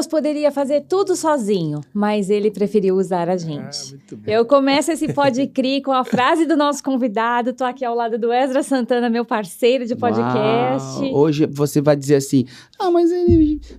poderia fazer tudo sozinho, mas ele preferiu usar a gente. Muito bem. Eu começo esse Pode Crer com a frase do nosso convidado. Tô aqui ao lado do Ezra Santana, meu parceiro de podcast. Uau. Hoje você vai dizer assim, mas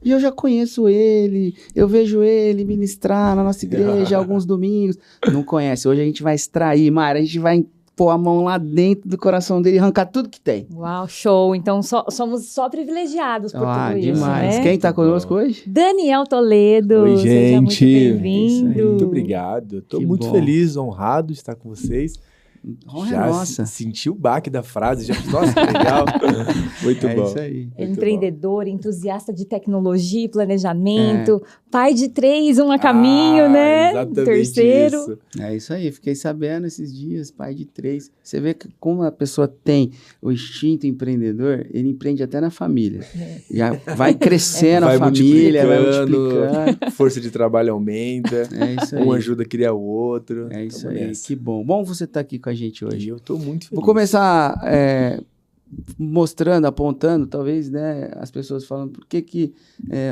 eu já conheço ele, eu vejo ele ministrar na nossa igreja alguns domingos. Não conhece, hoje a gente vai extrair, Mara, a gente vai pôr a mão lá dentro do coração dele e arrancar tudo que tem. Uau, show. Então somos só privilegiados por tudo isso, demais. né? Quem tá conosco hoje? Daniel Toledo. Oi, Seja muito gente. bem-vindo. Muito obrigado. Eu tô Que muito bom. feliz, honrado de estar com vocês. Nossa. Senti o baque da frase, nossa, que legal. Muito bom. Isso aí. Muito Empreendedor, entusiasta de tecnologia e planejamento, pai de 3, um a caminho, né? Exatamente Terceiro. isso. É isso aí, fiquei sabendo esses dias, pai de 3. Você vê que como a pessoa tem o instinto empreendedor, ele empreende até na família. Já vai crescendo a família, vai multiplicando. Força de trabalho aumenta, É isso aí. um ajuda a criar o outro. É isso Tamo aí, nessa. que bom. Bom você estar aqui com a gente E hoje. eu tô muito feliz. Vou começar mostrando, apontando, talvez, né, as pessoas falando por que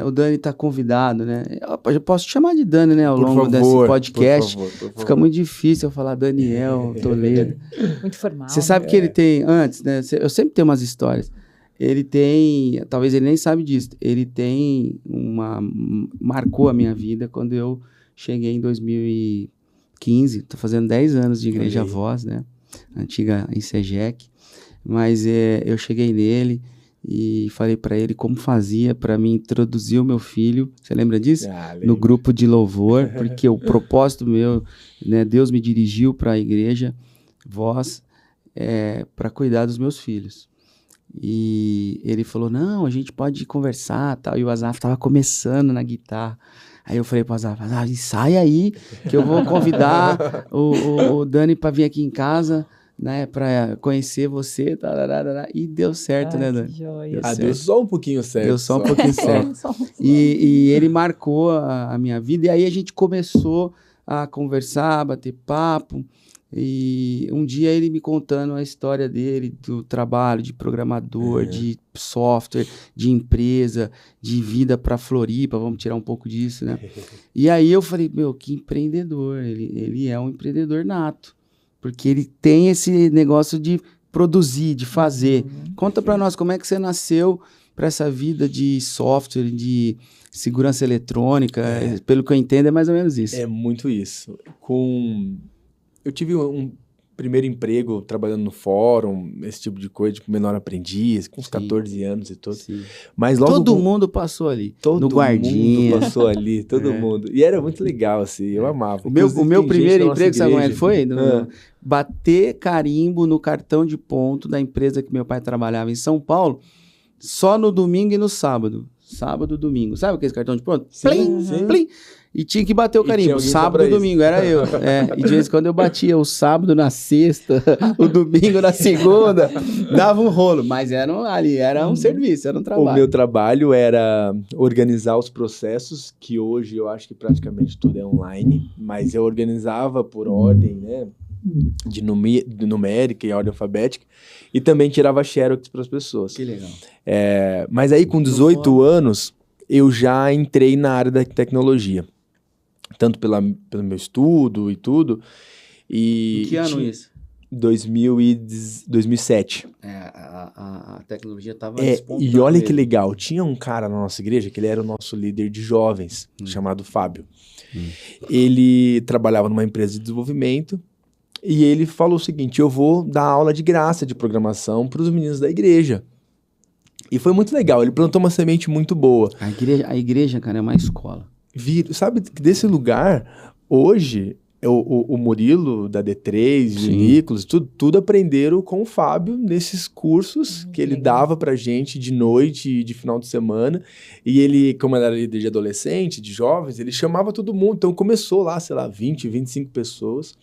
o Dani está convidado, né? Eu posso te chamar de Dani, né, ao Por longo favor, desse podcast. por favor. Fica muito difícil eu falar Daniel Toledo. Muito formal. Você sabe que ele tem, antes, né? Eu sempre tenho umas histórias. Ele tem, talvez ele nem sabe disso, ele tem marcou a minha vida quando eu cheguei em 2015, tô fazendo 10 anos de Igreja Voz, né? Antiga ICEGEC. Mas eu cheguei nele e falei para ele como fazia para me introduzir o meu filho. Você lembra disso? No grupo de louvor, porque o propósito meu, né, Deus me dirigiu para a igreja Voz para cuidar dos meus filhos. E ele falou, não, a gente pode conversar, tal. E o Azaf estava começando na guitarra. Aí eu falei pro Azaf, ensaia aí que eu vou convidar o Dani para vir aqui em casa, né, para conhecer você, e deu certo, né, Dani? Deu só um pouquinho certo. Deu só um pouquinho certo. E ele marcou a minha vida, e aí a gente começou a conversar, bater papo, e um dia ele me contando a história dele, do trabalho de programador, de software, de empresa, de vida para Floripa, vamos tirar um pouco disso, né? E aí eu falei, que empreendedor, ele é um empreendedor nato. Porque ele tem esse negócio de produzir, de fazer. Conta para nós como é que você nasceu para essa vida de software, de segurança eletrônica. Pelo que eu entendo, é mais ou menos isso. É muito isso. Eu tive um primeiro emprego trabalhando no fórum, esse tipo de coisa, tipo menor aprendiz, com uns 14 anos e tudo. Sim. Mas logo todo mundo passou ali. No guardinha. Todo mundo passou ali, todo mundo. E era muito legal, assim, eu amava. O meu primeiro emprego, sabe como foi? Bater carimbo no cartão de ponto da empresa que meu pai trabalhava em São Paulo, só no domingo e no sábado. Sábado, domingo. Sabe aquele cartão de ponto? Plim, plim. E tinha que bater o carimbo, sábado e domingo, era eu. E de vez em quando eu batia o sábado na sexta, o domingo na segunda, dava um rolo, mas era um serviço, era um trabalho. O meu trabalho era organizar os processos, que hoje eu acho que praticamente tudo é online, mas eu organizava por ordem, né, de numérica e ordem alfabética, e também tirava xerox para as pessoas. Que legal. Mas aí com 18 anos, eu já entrei na área da tecnologia. Tanto pelo meu estudo e tudo. Em que ano isso? 2007. A tecnologia estava despontando. E olha que legal, tinha um cara na nossa igreja que ele era o nosso líder de jovens, chamado Fábio. Ele trabalhava numa empresa de desenvolvimento e ele falou o seguinte, eu vou dar aula de graça de programação para os meninos da igreja. E foi muito legal, ele plantou uma semente muito boa. A igreja, cara, é uma escola. Sabe que desse lugar, hoje, o Murilo da D3, o Nicolas, tudo aprenderam com o Fábio nesses cursos que ele dava pra gente de noite e de final de semana. E ele, como ele era líder de adolescente, de jovens, ele chamava todo mundo. Então começou lá, 20, 25 pessoas,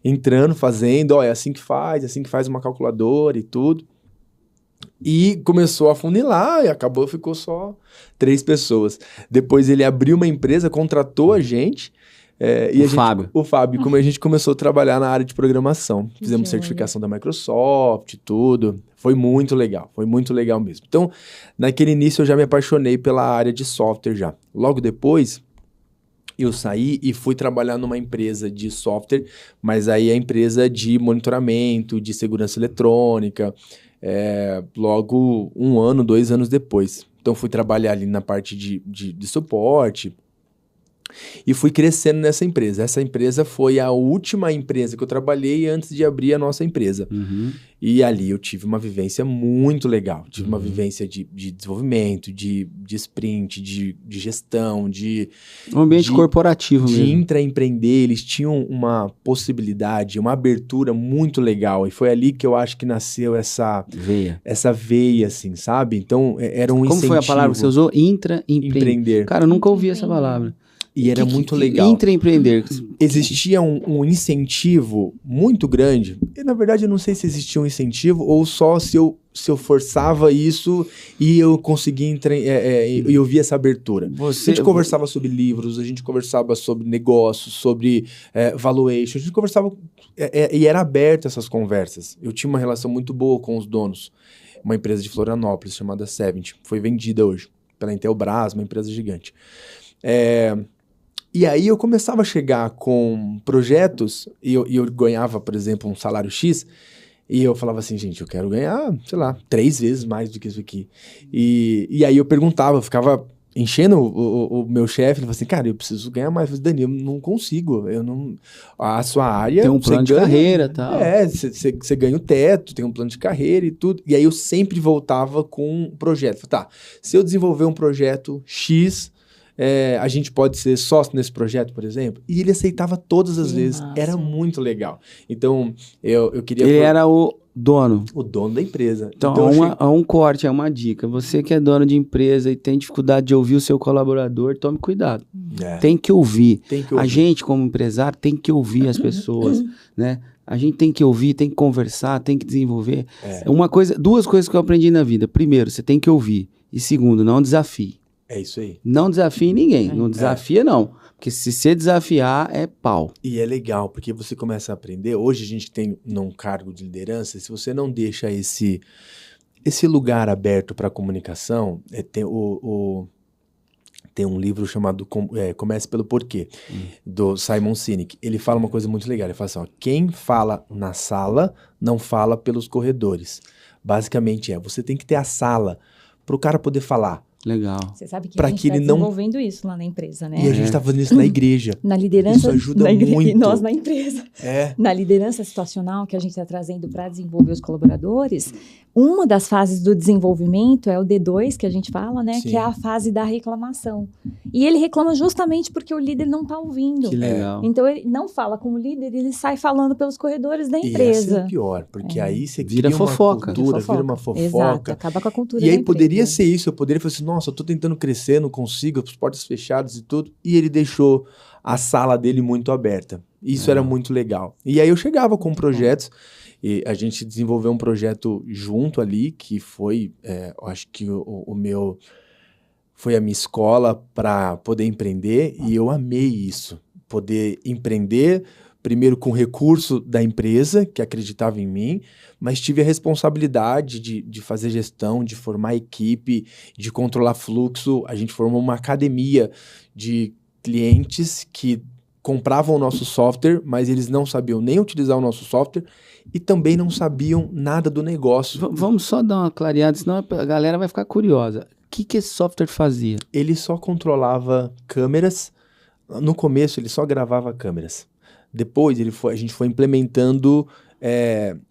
entrando, fazendo, é assim que faz uma calculadora e tudo. E começou a funilar e ficou só 3 pessoas. Depois ele abriu uma empresa, contratou a gente, O Fábio, como a gente começou a trabalhar na área de programação. Fizemos certificação da Microsoft, tudo. Foi muito legal mesmo. Então, naquele início eu já me apaixonei pela área de software já. Logo depois, eu saí e fui trabalhar numa empresa de software, mas aí a empresa de monitoramento, de segurança eletrônica, logo 1 ano, 2 anos depois. Então, fui trabalhar ali na parte de suporte e fui crescendo nessa empresa. Essa empresa foi a última empresa que eu trabalhei antes de abrir a nossa empresa. E ali eu tive uma vivência muito legal. Tive uma vivência de desenvolvimento, de sprint, de gestão, um ambiente corporativo mesmo. De intraempreender. Eles tinham uma possibilidade, uma abertura muito legal. E foi ali que eu acho que nasceu essa veia, assim, sabe? Então, era um incentivo. Como foi a palavra que você usou? Intraempreender. Cara, eu nunca ouvi essa palavra. E era muito legal. Intraempreender. Existia um incentivo muito grande. E, na verdade, eu não sei se existia um incentivo ou só se eu forçava isso e eu conseguia e eu via essa abertura. A gente conversava sobre livros, a gente conversava sobre negócios, sobre valuation. A gente conversava e era aberto essas conversas. Eu tinha uma relação muito boa com os donos. Uma empresa de Florianópolis chamada Sevent. Foi vendida hoje pela Intelbras, uma empresa gigante. E aí eu começava a chegar com projetos e eu ganhava, por exemplo, um salário X e eu falava assim, gente, eu quero ganhar, sei lá, 3 vezes mais do que isso aqui. E aí eu perguntava, eu ficava enchendo o meu chefe, ele falou assim, cara, eu preciso ganhar mais. Eu falei, Dani, eu não consigo, a sua área... Tem um plano de carreira e tal. Você ganha o teto, tem um plano de carreira e tudo. E aí eu sempre voltava com um projeto. Falei, tá, se eu desenvolver um projeto X... a gente pode ser sócio nesse projeto, por exemplo? E ele aceitava todas as vezes. Massa. Era muito legal. Então, eu queria... Ele era o dono. O dono da empresa. Então um corte, é uma dica. Você que é dono de empresa e tem dificuldade de ouvir o seu colaborador, tome cuidado. Tem que ouvir. A gente, como empresário, tem que ouvir as pessoas, né? A gente tem que ouvir, tem que conversar, tem que desenvolver. Duas coisas que eu aprendi na vida. Primeiro, você tem que ouvir. E segundo, não desafie. É isso aí. Não desafie ninguém. Não desafia, não. Porque se você desafiar, é pau. E é legal, porque você começa a aprender. Hoje a gente tem um cargo de liderança. Se você não deixa esse lugar aberto para comunicação, tem um livro chamado Comece pelo Porquê, do Simon Sinek. Ele fala uma coisa muito legal. Ele fala assim, quem fala na sala não fala pelos corredores. Basicamente você tem que ter a sala para o cara poder falar. Legal. Você sabe que a gente está desenvolvendo isso lá na empresa, né? E a gente está fazendo isso na igreja. Na liderança. Isso ajuda muito. E nós na empresa. Na liderança situacional que a gente está trazendo para desenvolver os colaboradores, uma das fases do desenvolvimento é o D2, que a gente fala, né? Sim. Que é a fase da reclamação. E ele reclama justamente porque o líder não está ouvindo. Que legal. Então, ele não fala com o líder, ele sai falando pelos corredores da empresa. E essa é pior, porque aí você vira cria fofoca. Uma cultura, vira uma fofoca. Exato, acaba com a cultura E aí da poderia empresa. ser isso, eu poderia falar assim, nossa, eu tô tentando crescer, não consigo, as portas fechadas e tudo. E ele deixou a sala dele muito aberta. Isso era muito legal. E aí eu chegava com projetos, e a gente desenvolveu um projeto junto ali, que foi, eu acho que foi a minha escola para poder empreender, e eu amei isso. Poder empreender, primeiro com recurso da empresa, que acreditava em mim, mas tive a responsabilidade de fazer gestão, de formar equipe, de controlar fluxo. A gente formou uma academia de clientes que compravam o nosso software, mas eles não sabiam nem utilizar o nosso software e também não sabiam nada do negócio. Vamos só dar uma clareada, senão a galera vai ficar curiosa. O que esse software fazia? Ele só controlava câmeras. No começo, ele só gravava câmeras. Depois, a gente foi implementando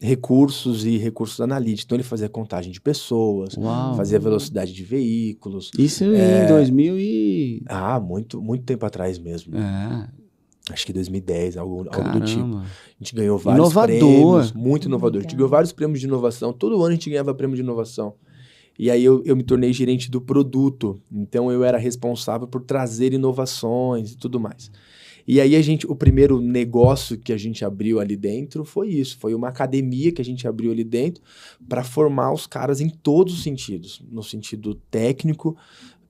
recursos analíticos. Então, ele fazia contagem de pessoas, fazia velocidade de veículos. Isso em 2000 e... muito tempo atrás mesmo. Acho que 2010, algo do tipo. A gente ganhou vários prêmios. Muito inovador. A gente ganhou vários prêmios de inovação. Todo ano a gente ganhava prêmio de inovação. E aí eu me tornei gerente do produto. Então, eu era responsável por trazer inovações e tudo mais. E aí o primeiro negócio que a gente abriu ali dentro foi isso. Foi uma academia que a gente abriu ali dentro para formar os caras em todos os sentidos. No sentido técnico,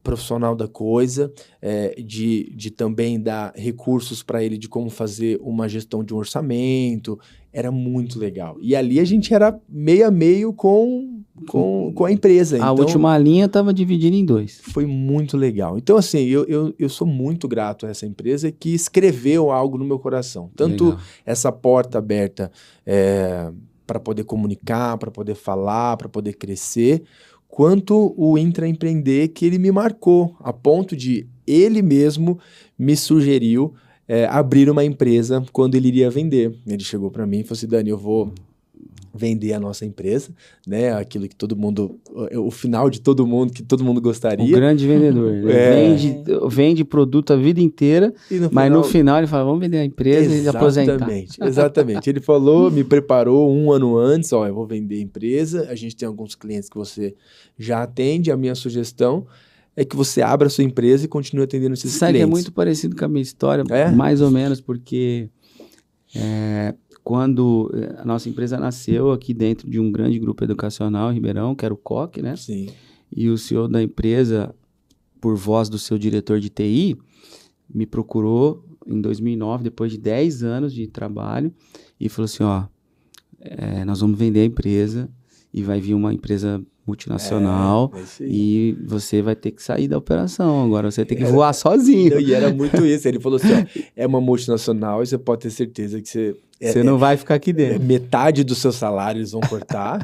profissional da coisa, de também dar recursos para ele de como fazer uma gestão de um orçamento. Era muito legal. E ali a gente era meio a meio com a empresa. A última linha estava dividida em 2. Foi muito legal. Então, assim, eu sou muito grato a essa empresa que escreveu algo no meu coração. Tanto legal. Essa porta aberta para poder comunicar, para poder falar, para poder crescer, quanto o intraempreender, que ele me marcou, a ponto de ele mesmo me sugeriu abrir uma empresa quando ele iria vender. Ele chegou para mim e falou assim, Dani, eu vou vender a nossa empresa, né? Aquilo que todo mundo, o final de todo mundo, que todo mundo gostaria. O grande vendedor. Vende produto a vida inteira, mas no final ele fala, vamos vender a empresa e aposentar. Exatamente. Ele falou, me preparou 1 ano antes, eu vou vender a empresa, a gente tem alguns clientes que você já atende, a minha sugestão é que você abra a sua empresa e continue atendendo esses clientes. Sabe que é muito parecido com a minha história, mais ou menos, porque quando a nossa empresa nasceu aqui dentro de um grande grupo educacional em Ribeirão, que era o COC, né? Sim. E o CEO da empresa, por voz do seu diretor de TI, me procurou em 2009, depois de 10 anos de trabalho, e falou assim, nós vamos vender a empresa e vai vir uma empresa multinacional e você vai ter que sair da operação, agora você vai ter que voar sozinho. E era muito isso, ele falou assim, é uma multinacional e você pode ter certeza que você não vai ficar aqui dentro. Metade do seu salário eles vão cortar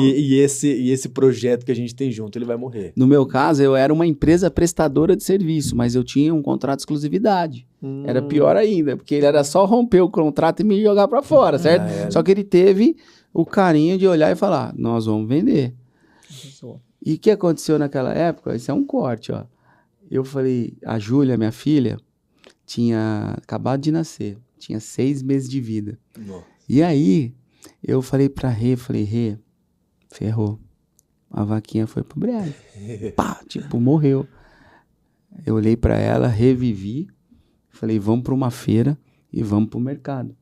e esse projeto que a gente tem junto, ele vai morrer. No meu caso, eu era uma empresa prestadora de serviço, mas eu tinha um contrato de exclusividade. Era pior ainda, porque ele era só romper o contrato e me jogar para fora, certo? Só que ele teve o carinho de olhar e falar, nós vamos vender. E o que aconteceu naquela época? Isso é um corte, ó. Eu falei, a Júlia, minha filha, tinha acabado de nascer, tinha 6 meses de vida. Nossa. E aí, eu falei pra Rê, ferrou. A vaquinha foi pro breve. Pá, morreu. Eu olhei pra ela, revivi, falei, vamos pra uma feira e vamos pro mercado.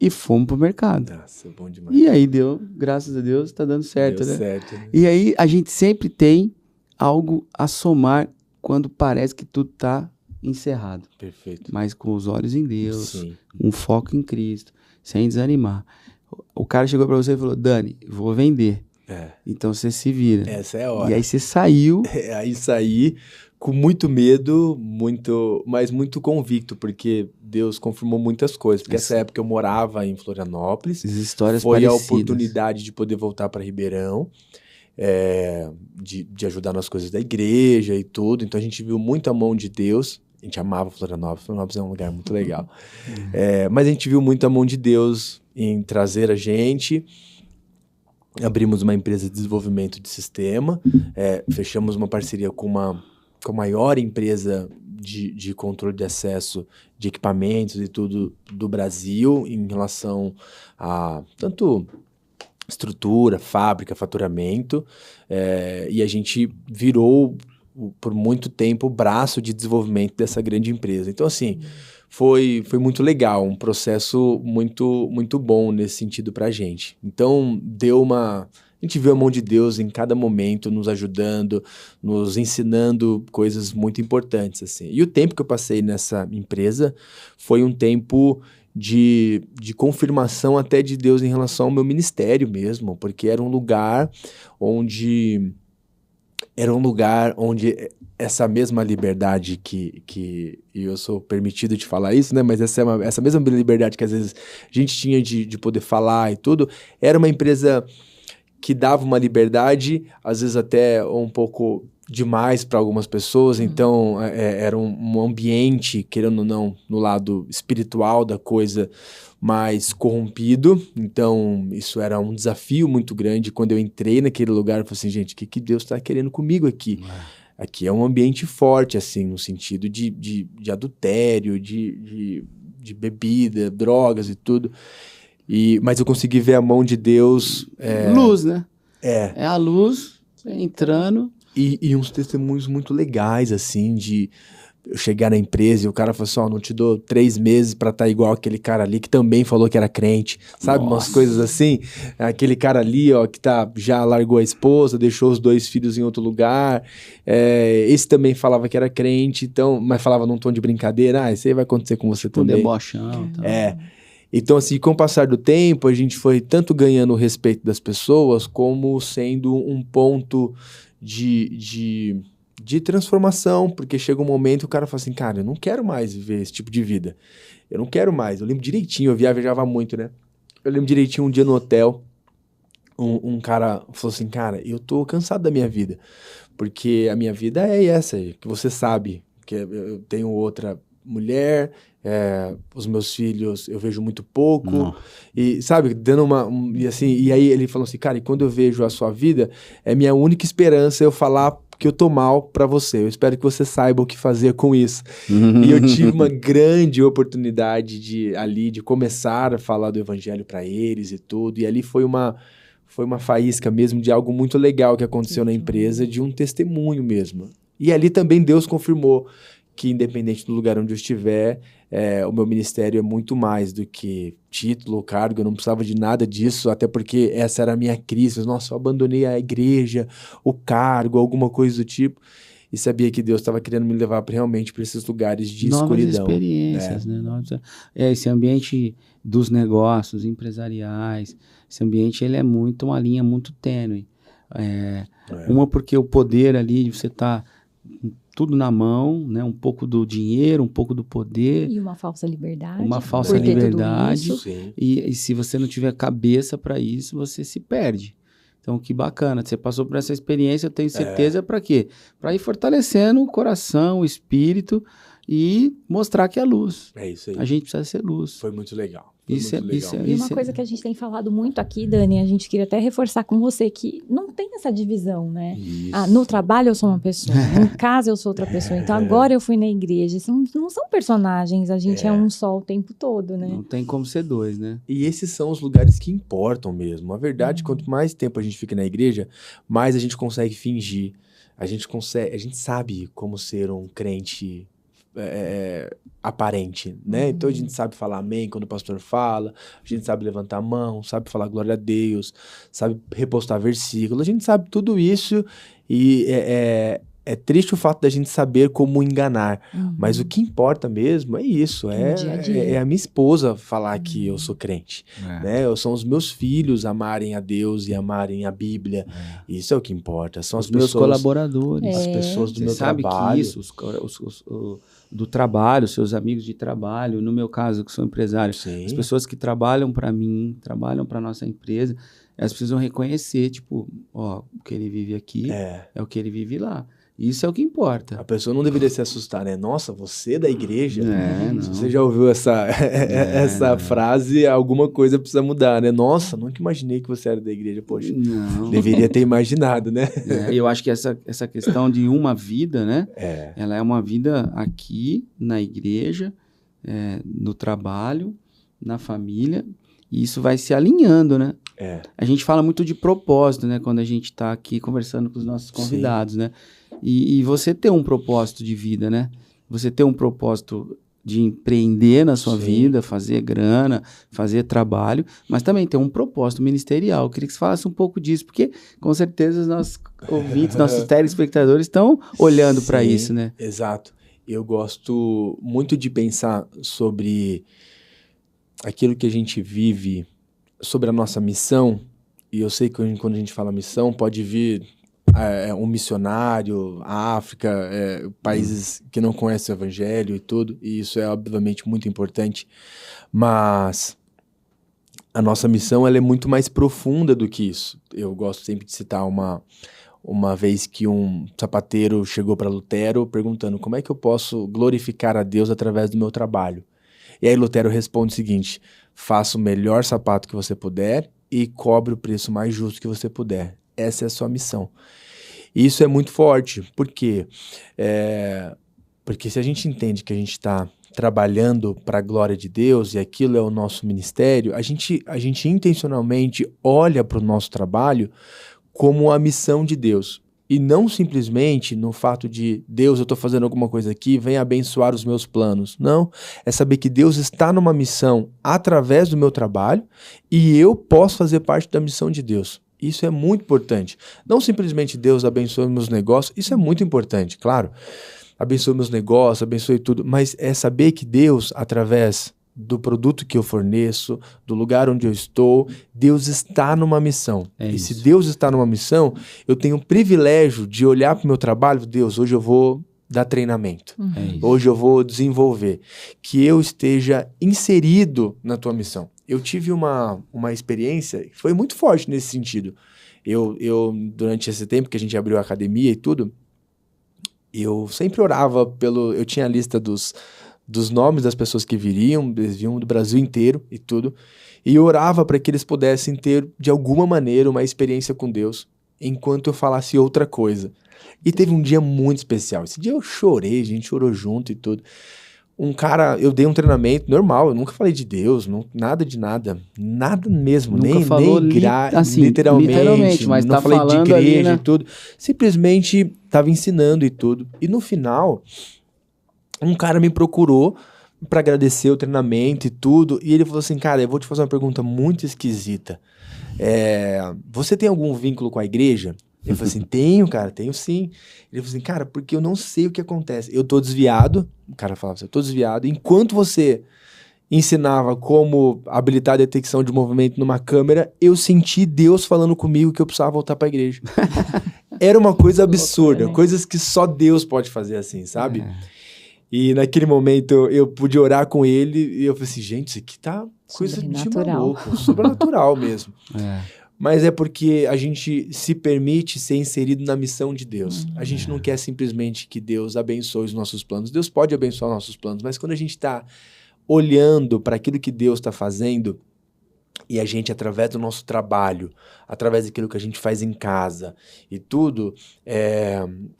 E fomos pro mercado. Nossa, bom demais. E aí deu, graças a Deus, tá dando certo, deu né? Certo, né? E aí a gente sempre tem algo a somar quando parece que tudo tá encerrado. Perfeito. Mas com os olhos em Deus, Sim. um foco em Cristo, sem desanimar. O cara chegou pra você e falou, Dani, vou vender. Então você se vira. Essa é a hora. E aí você saiu. Aí saí com muito medo, mas muito convicto, porque Deus confirmou muitas coisas. Porque essa época eu morava em Florianópolis. As histórias foi parecidas. A oportunidade de poder voltar para Ribeirão, de ajudar nas coisas da igreja e tudo. Então a gente viu muito a mão de Deus. A gente amava Florianópolis. Florianópolis é um lugar muito legal. Mas a gente viu muito a mão de Deus em trazer a gente. Abrimos uma empresa de desenvolvimento de sistema. Fechamos uma parceria com a maior empresa de controle de acesso de equipamentos e tudo do Brasil em relação a tanto estrutura, fábrica, faturamento, e a gente virou por muito tempo o braço de desenvolvimento dessa grande empresa. Então, assim, foi muito legal, um processo muito, muito bom nesse sentido pra gente. Então, a gente viu a mão de Deus em cada momento, nos ajudando, nos ensinando coisas muito importantes, assim. E o tempo que eu passei nessa empresa foi um tempo de confirmação até de Deus em relação ao meu ministério mesmo, porque era um lugar onde essa mesma liberdade que eu sou permitido de falar isso, né? Mas essa mesma liberdade que às vezes a gente tinha de poder falar e tudo, era uma empresa que dava uma liberdade, às vezes até um pouco demais para algumas pessoas, então era um ambiente, querendo ou não, no lado espiritual da coisa, mais corrompido. Então isso era um desafio muito grande. Quando eu entrei naquele lugar, eu falei assim, gente, o que Deus está querendo comigo aqui? Aqui é um ambiente forte, assim, no sentido de adultério, de bebida, drogas e tudo. Mas eu consegui ver a mão de Deus. Luz, né? É a luz entrando. E uns testemunhos muito legais, assim, eu chegar na empresa e o cara falou assim, não te dou 3 meses pra estar igual aquele cara ali que também falou que era crente, sabe? Nossa. Umas coisas assim, aquele cara ali, que já largou a esposa, deixou os 2 filhos em outro lugar, esse também falava que era crente, então, mas falava num tom de brincadeira, isso aí vai acontecer com você também. Debochão. Então, assim, com o passar do tempo, a gente foi tanto ganhando o respeito das pessoas, como sendo um ponto de transformação, porque chega um momento que o cara fala assim, cara, eu não quero mais viver esse tipo de vida. Eu não quero mais. Eu lembro direitinho, eu viajava muito, né? Eu lembro direitinho um dia no hotel, um cara falou assim, cara, eu tô cansado da minha vida, porque a minha vida é essa, que você sabe, que eu tenho outra mulher, os meus filhos eu vejo muito pouco, e sabe, dando e assim, e aí ele falou assim, cara, e quando eu vejo a sua vida, é minha única esperança eu falar que eu tô mal pra você, eu espero que você saiba o que fazer com isso. E eu tive uma grande oportunidade de começar a falar do evangelho pra eles e tudo, e ali foi uma faísca mesmo de algo muito legal que aconteceu na empresa, de um testemunho mesmo. E ali também Deus confirmou que independente do lugar onde eu estiver, o meu ministério é muito mais do que título, cargo, eu não precisava de nada disso, até porque essa era a minha crise, nossa, eu abandonei a igreja, o cargo, alguma coisa do tipo, e sabia que Deus estava querendo me levar realmente para esses lugares de escuridão. Novas experiências, né? Esse ambiente dos negócios empresariais, esse ambiente ele é uma linha muito tênue. Uma porque o poder ali, você está tudo na mão, né? Um pouco do dinheiro, um pouco do poder. E uma falsa liberdade. Uma falsa liberdade. E se você não tiver cabeça para isso, você se perde. Então, que bacana. Você passou por essa experiência, eu tenho certeza, para quê? Para ir fortalecendo o coração, o espírito e mostrar que é luz. É isso aí. A gente precisa ser luz. Foi muito legal. E uma coisa que a gente tem falado muito aqui, Dani, a gente queria até reforçar com você que não tem essa divisão, né? No trabalho eu sou uma pessoa, em casa eu sou outra pessoa, então agora eu fui na igreja. Não são personagens, a gente é um só o tempo todo, né? Não tem como ser 2, né? E esses são os lugares que importam mesmo. A verdade, quanto mais tempo a gente fica na igreja, mais a gente consegue fingir. A gente sabe como ser um crente aparente, né? Então a gente sabe falar amém quando o pastor fala, a gente sabe levantar a mão, sabe falar glória a Deus, sabe repostar versículo, a gente sabe tudo isso e é triste o fato da gente saber como enganar, mas o que importa mesmo é isso, dia a dia. É a minha esposa falar que eu sou crente, né? São os meus filhos amarem a Deus e amarem a Bíblia, isso é o que importa, são os meus colaboradores, as pessoas do meu sabe trabalho. Que isso, do trabalho, seus amigos de trabalho, no meu caso que sou empresário, as pessoas que trabalham para mim, trabalham para nossa empresa, elas precisam reconhecer, tipo, o que ele vive aqui é o que ele vive lá. Isso é o que importa. A pessoa não deveria se assustar, né? Nossa, você é da igreja? Se você já ouviu essa frase, alguma coisa precisa mudar, né? Nossa, nunca imaginei que você era da igreja. Poxa, deveria ter imaginado, né? Eu acho que essa questão de uma vida, né? Ela é uma vida aqui, na igreja, no trabalho, na família, e isso vai se alinhando, né? A gente fala muito de propósito, né? Quando a gente está aqui conversando com os nossos convidados, né? E você ter um propósito de vida, né? Você ter um propósito de empreender na sua vida, fazer grana, fazer trabalho, mas também ter um propósito ministerial. Eu queria que você falasse um pouco disso, porque com certeza os nossos ouvintes, nossos telespectadores estão olhando para isso, né? Exato. Eu gosto muito de pensar sobre aquilo que a gente vive, sobre a nossa missão, e eu sei que quando a gente fala missão, pode vir um missionário, a África, países que não conhecem o evangelho e tudo, e isso é obviamente muito importante, mas a nossa missão ela é muito mais profunda do que isso. Eu gosto sempre de citar uma vez que um sapateiro chegou para Lutero perguntando como é que eu posso glorificar a Deus através do meu trabalho. E aí Lutero responde o seguinte: faça o melhor sapato que você puder e cobre o preço mais justo que você puder. Essa é a sua missão. E isso é muito forte. Por quê? Porque se a gente entende que a gente está trabalhando para a glória de Deus e aquilo é o nosso ministério, a gente intencionalmente olha para o nosso trabalho como a missão de Deus. E não simplesmente no fato de Deus, eu estou fazendo alguma coisa aqui, vem abençoar os meus planos. Não, é saber que Deus está numa missão através do meu trabalho e eu posso fazer parte da missão de Deus. Isso é muito importante. Não simplesmente Deus abençoa meus negócios, isso é muito importante, claro. Abençoe meus negócios, abençoe tudo, mas é saber que Deus, através do produto que eu forneço, do lugar onde eu estou, Deus está numa missão. E se Deus está numa missão, eu tenho o privilégio de olhar para o meu trabalho, Deus, hoje eu vou dar treinamento, hoje eu vou desenvolver, que eu esteja inserido na tua missão. Eu tive uma experiência que foi muito forte nesse sentido. Eu, durante esse tempo que a gente abriu a academia e tudo, eu sempre orava eu tinha a lista dos nomes das pessoas que viriam, eles vinham do Brasil inteiro e tudo, e eu orava para que eles pudessem ter, de alguma maneira, uma experiência com Deus, enquanto eu falasse outra coisa. E teve um dia muito especial. Esse dia eu chorei, a gente chorou junto e tudo. Eu dei um treinamento normal, eu nunca falei de Deus, nada de nada, nada mesmo, nunca nem falou literalmente, mas não tá falei falando de igreja ali, né? e tudo, simplesmente estava ensinando e tudo. E no final, um cara me procurou para agradecer o treinamento e tudo, e ele falou assim, cara, eu vou te fazer uma pergunta muito esquisita. Você tem algum vínculo com a igreja? Eu falei assim, tenho, cara, tenho sim. Ele falou assim, cara, porque eu não sei o que acontece. Eu tô desviado, o cara falava assim, eu tô desviado. Enquanto você ensinava como habilitar a detecção de movimento numa câmera, eu senti Deus falando comigo que eu precisava voltar pra igreja. Era uma coisa absurda, coisas que só Deus pode fazer assim, sabe? E naquele momento eu pude orar com ele e eu falei assim, gente, isso aqui tá coisa de maluco, sobrenatural mesmo. Mas é porque a gente se permite ser inserido na missão de Deus. A gente não quer simplesmente que Deus abençoe os nossos planos. Deus pode abençoar os nossos planos, mas quando a gente está olhando para aquilo que Deus está fazendo e a gente, através do nosso trabalho, através daquilo que a gente faz em casa e tudo,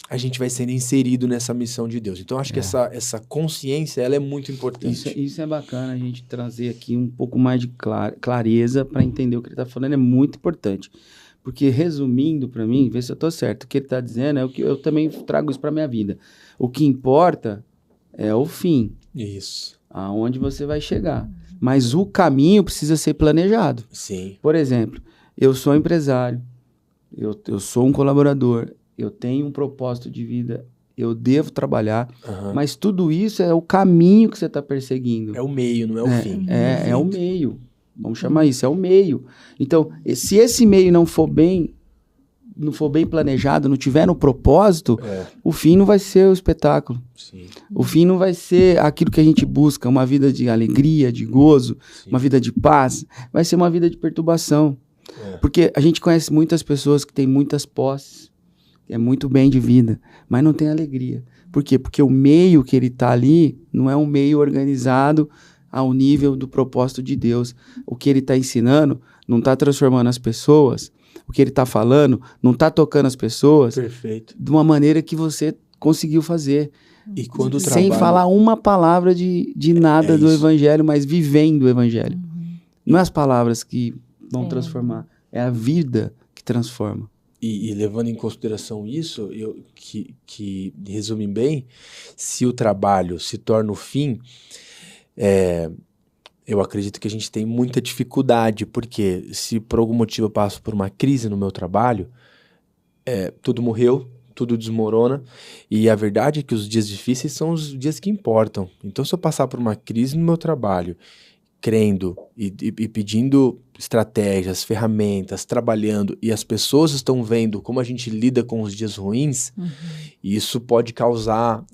a gente vai sendo inserido nessa missão de Deus. Então, acho que essa consciência, ela é muito importante. Isso é bacana a gente trazer aqui um pouco mais de clareza para entender o que ele está falando, é muito importante. Porque, resumindo para mim, ver se eu estou certo, o que ele está dizendo é o que eu também trago isso para minha vida. O que importa é o fim. Isso. Aonde você vai chegar. Mas o caminho precisa ser planejado. Sim. Por exemplo, eu sou empresário, eu sou um colaborador, eu tenho um propósito de vida, eu devo trabalhar, mas tudo isso é o caminho que você está perseguindo. É o meio, não é o fim. É o meio. Vamos chamar isso, é o meio. Então, se esse meio não for bem planejado, não tiver no propósito, o fim não vai ser o espetáculo. Sim. O fim não vai ser aquilo que a gente busca, uma vida de alegria, de gozo, uma vida de paz. Vai ser uma vida de perturbação. Porque a gente conhece muitas pessoas que têm muitas posses, que é muito bem de vida, mas não tem alegria. Por quê? Porque o meio que ele está ali não é um meio organizado ao nível do propósito de Deus. O que ele está ensinando não está transformando as pessoas. O que ele está falando não está tocando as pessoas. Perfeito. De uma maneira que você conseguiu fazer. E quando sem falar uma palavra de nada do evangelho, mas vivendo o evangelho. Não é as palavras que vão transformar, é a vida que transforma. E levando em consideração isso, que resume bem, se o trabalho se torna o fim, eu acredito que a gente tem muita dificuldade, porque se por algum motivo eu passo por uma crise no meu trabalho, tudo morreu, tudo desmorona, e a verdade é que os dias difíceis são os dias que importam. Então, se eu passar por uma crise no meu trabalho, crendo e pedindo estratégias, ferramentas, trabalhando, e as pessoas estão vendo como a gente lida com os dias ruins, e isso pode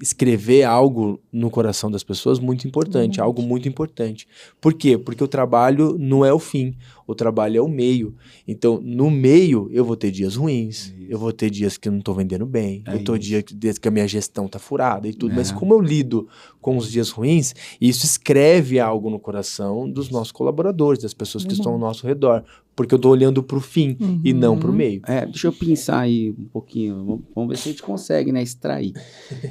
escrever algo no coração das pessoas muito importante, algo muito importante. Por quê? Porque o trabalho não é o fim, o trabalho é o meio. Então, no meio, eu vou ter dias ruins, eu vou ter dias que eu não estou vendendo bem, dias que a minha gestão está furada e tudo, mas como eu lido com os dias ruins, isso escreve algo no coração dos nossos colaboradores, das pessoas que estão ao nosso redor. Porque eu tô olhando pro fim e não pro meio. Deixa eu pensar aí um pouquinho. Vamos ver se a gente consegue, né, extrair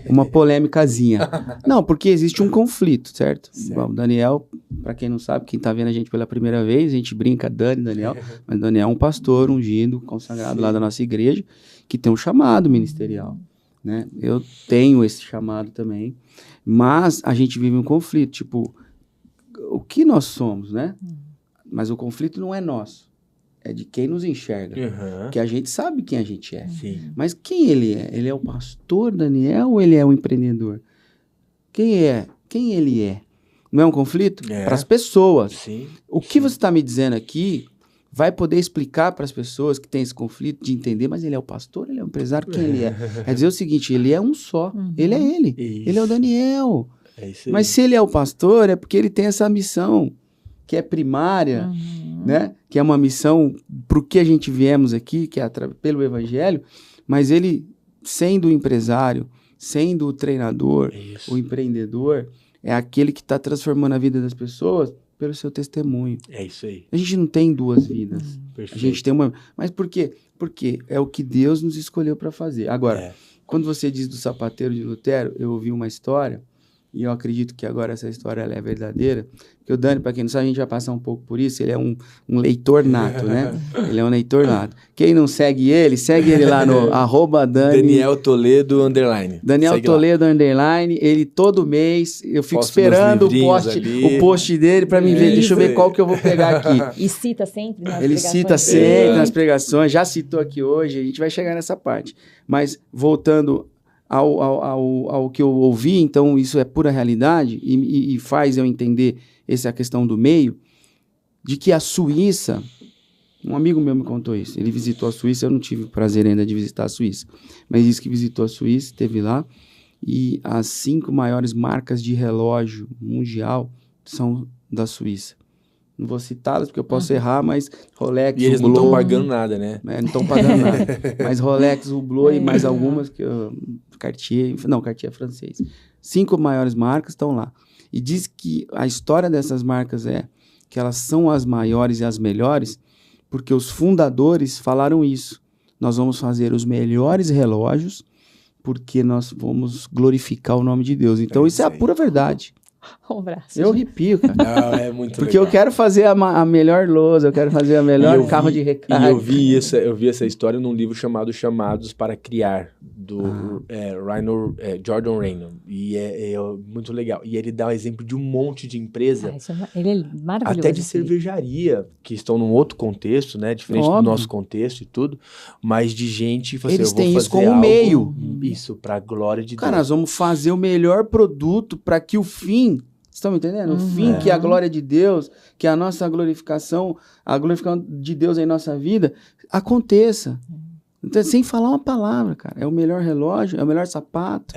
uma polêmicazinha. Não, porque existe um conflito, certo? Bom, Daniel, para quem não sabe, quem tá vendo a gente pela primeira vez, a gente brinca Daniel, mas Daniel é um pastor ungido, consagrado lá da nossa igreja, que tem um chamado ministerial, né? Eu tenho esse chamado também, mas a gente vive um conflito, tipo, o que nós somos, né? Mas o conflito não é nosso. É de quem nos enxerga. Que a gente sabe quem a gente é. Sim. Mas quem ele é? Ele é o pastor Daniel ou ele é o empreendedor? Quem é? Quem ele é? Não é um conflito? Para as pessoas. Sim. O que você está me dizendo aqui vai poder explicar para as pessoas que têm esse conflito de entender, mas ele é o pastor, ele é o empresário, quem ele é? Quer dizer o seguinte, ele é um só. Ele é ele. Isso. Ele é o Daniel. É isso aí. Mas se ele é o pastor, é porque ele tem essa missão que é primária, né? Que é uma missão para o que a gente viemos aqui, que é pelo evangelho, mas ele, sendo o empresário, sendo o treinador, o empreendedor, é aquele que está transformando a vida das pessoas pelo seu testemunho. É isso aí. A gente não tem duas vidas. Perfeito. A gente tem uma... Mas por quê? Porque é o que Deus nos escolheu para fazer. Agora, quando você diz do sapateiro de Lutero, eu ouvi uma história, e eu acredito que agora essa história ela é verdadeira, porque o Dani, para quem não sabe, a gente vai passar um pouco por isso, ele é um leitor nato, né? Ele é um leitor nato. Quem não segue ele lá no Daniel Toledo _. Daniel segue Toledo _, ele todo mês, eu fico esperando o post dele para mim ver, deixa eu ver qual que eu vou pegar aqui. E cita sempre nas Ele pregações. cita sempre nas pregações, já citou aqui hoje, a gente vai chegar nessa parte. Mas, voltando ao que eu ouvi, então isso é pura realidade e faz eu entender essa questão do meio, de que a Suíça, um amigo meu me contou isso, ele visitou a Suíça, eu não tive o prazer ainda de visitar a Suíça, mas disse que visitou a Suíça, esteve lá, e as 5 maiores marcas de relógio mundial são da Suíça. Não vou citá-las porque eu posso errar, mas Rolex, e eles não estão pagando nada, né? Não estão pagando nada. Mas Rolex, Hublot e mais algumas, Cartier é francês. 5 maiores marcas estão lá. E diz que a história dessas marcas é que elas são as maiores e as melhores porque os fundadores falaram isso. Nós vamos fazer os melhores relógios porque nós vamos glorificar o nome de Deus. Então isso é a pura verdade. Um braço. Eu arrepio, cara. Não, é muito porque legal. eu quero fazer a melhor lousa, eu quero fazer a melhor carro de recarga. E eu vi essa história num livro chamado Chamados para Criar, do Jordan Raynor. E é muito legal. E ele dá o exemplo de um monte de empresa. Ele é maravilhoso. Até de cervejaria, que estão num outro contexto, né? Diferente do nosso contexto e tudo. Mas de gente... Eles têm isso como meio. Isso, para a glória de Deus. Cara, nós vamos fazer o melhor produto para que o fim... Vocês estão me entendendo? O fim, que é a glória de Deus, que é a nossa glorificação, a glorificação de Deus em nossa vida, aconteça. Então, sem falar uma palavra, cara. É o melhor relógio, é o melhor sapato,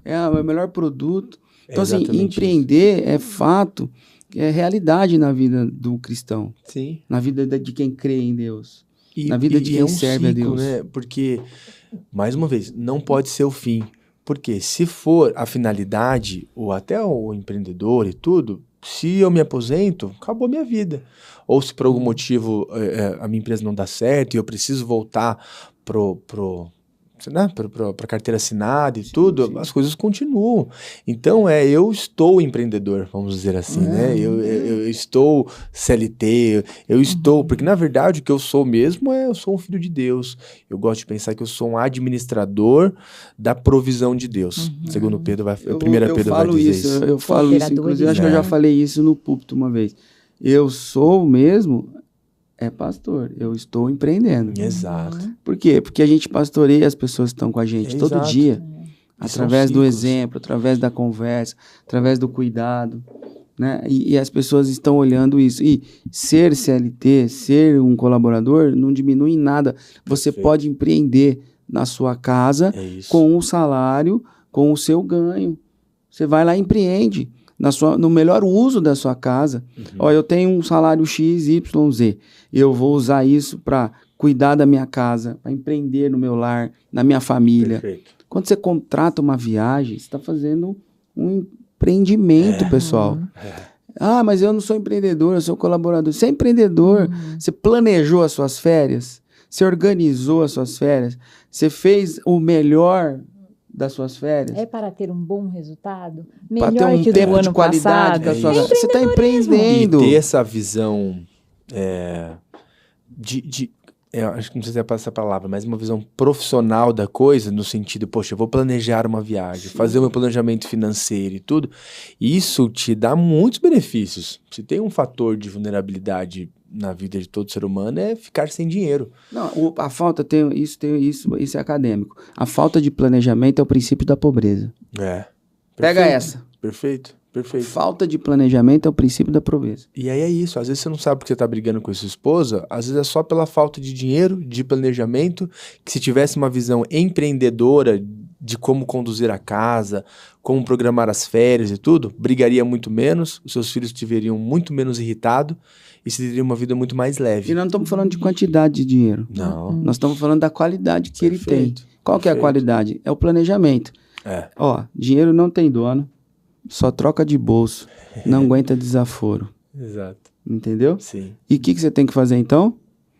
é o melhor produto. Então, assim, empreender isso. É fato, é realidade na vida do cristão. Sim. Na vida de quem crê em Deus. Na vida de quem serve ciclo, a Deus. Né? Porque, mais uma vez, não pode ser o fim. Porque se for a finalidade, ou até o empreendedor e tudo, se eu me aposento, acabou a minha vida. Ou se por algum motivo a minha empresa não dá certo e eu preciso voltar para carteira assinada e tudo, as coisas continuam. Então, eu estou empreendedor, vamos dizer assim, né? Eu estou CLT, eu estou... Porque, na verdade, o que eu sou mesmo eu sou um filho de Deus. Eu gosto de pensar que eu sou um administrador da provisão de Deus. Segundo Pedro vai... Pedro vai dizer isso. Eu falo isso, inclusive, acho que eu já falei isso no púlpito uma vez. Eu sou mesmo... pastor, eu estou empreendendo. Exato. Por quê? Porque a gente pastoreia as pessoas que estão com a gente todo dia. Através do exemplo, através da conversa, através do cuidado, né? E as pessoas estão olhando isso. E ser CLT, ser um colaborador, não diminui em nada. Você pode empreender na sua casa com o salário, com o seu ganho. Você vai lá e empreende. No melhor uso da sua casa. Ó, eu tenho um salário X, Y, Z. Eu vou usar isso para cuidar da minha casa, para empreender no meu lar, na minha família. Perfeito. Quando você contrata uma viagem, você está fazendo um empreendimento, pessoal. Ah, mas eu não sou empreendedor, eu sou colaborador. Você é empreendedor, você planejou as suas férias, você organizou as suas férias, você fez o melhor das suas férias. É para ter um bom resultado? Para ter um tempo de qualidade da sua vida. Você está empreendendo. E ter essa visão acho que não sei se é essa palavra, mas uma visão profissional da coisa, no sentido, poxa, eu vou planejar uma viagem, fazer o meu planejamento financeiro e tudo, isso te dá muitos benefícios. Se tem um fator de vulnerabilidade na vida de todo ser humano, é ficar sem dinheiro. Não, a falta isso é acadêmico. A falta de planejamento é o princípio da pobreza. Pega essa. Perfeito. Falta de planejamento é o princípio da pobreza. E aí é isso, às vezes você não sabe porque você tá brigando com a sua esposa, às vezes é só pela falta de dinheiro, de planejamento, que se tivesse uma visão empreendedora de como conduzir a casa, como programar as férias e tudo, brigaria muito menos, os seus filhos te veriam muito menos irritado e você teria uma vida muito mais leve. E nós não estamos falando de quantidade de dinheiro. Não. Nós estamos falando da qualidade que ele tem. Qual que é a qualidade? É o planejamento. Dinheiro não tem dono. Só troca de bolso, não aguenta desaforo. Exato. Entendeu? Sim. E o que você tem que fazer então?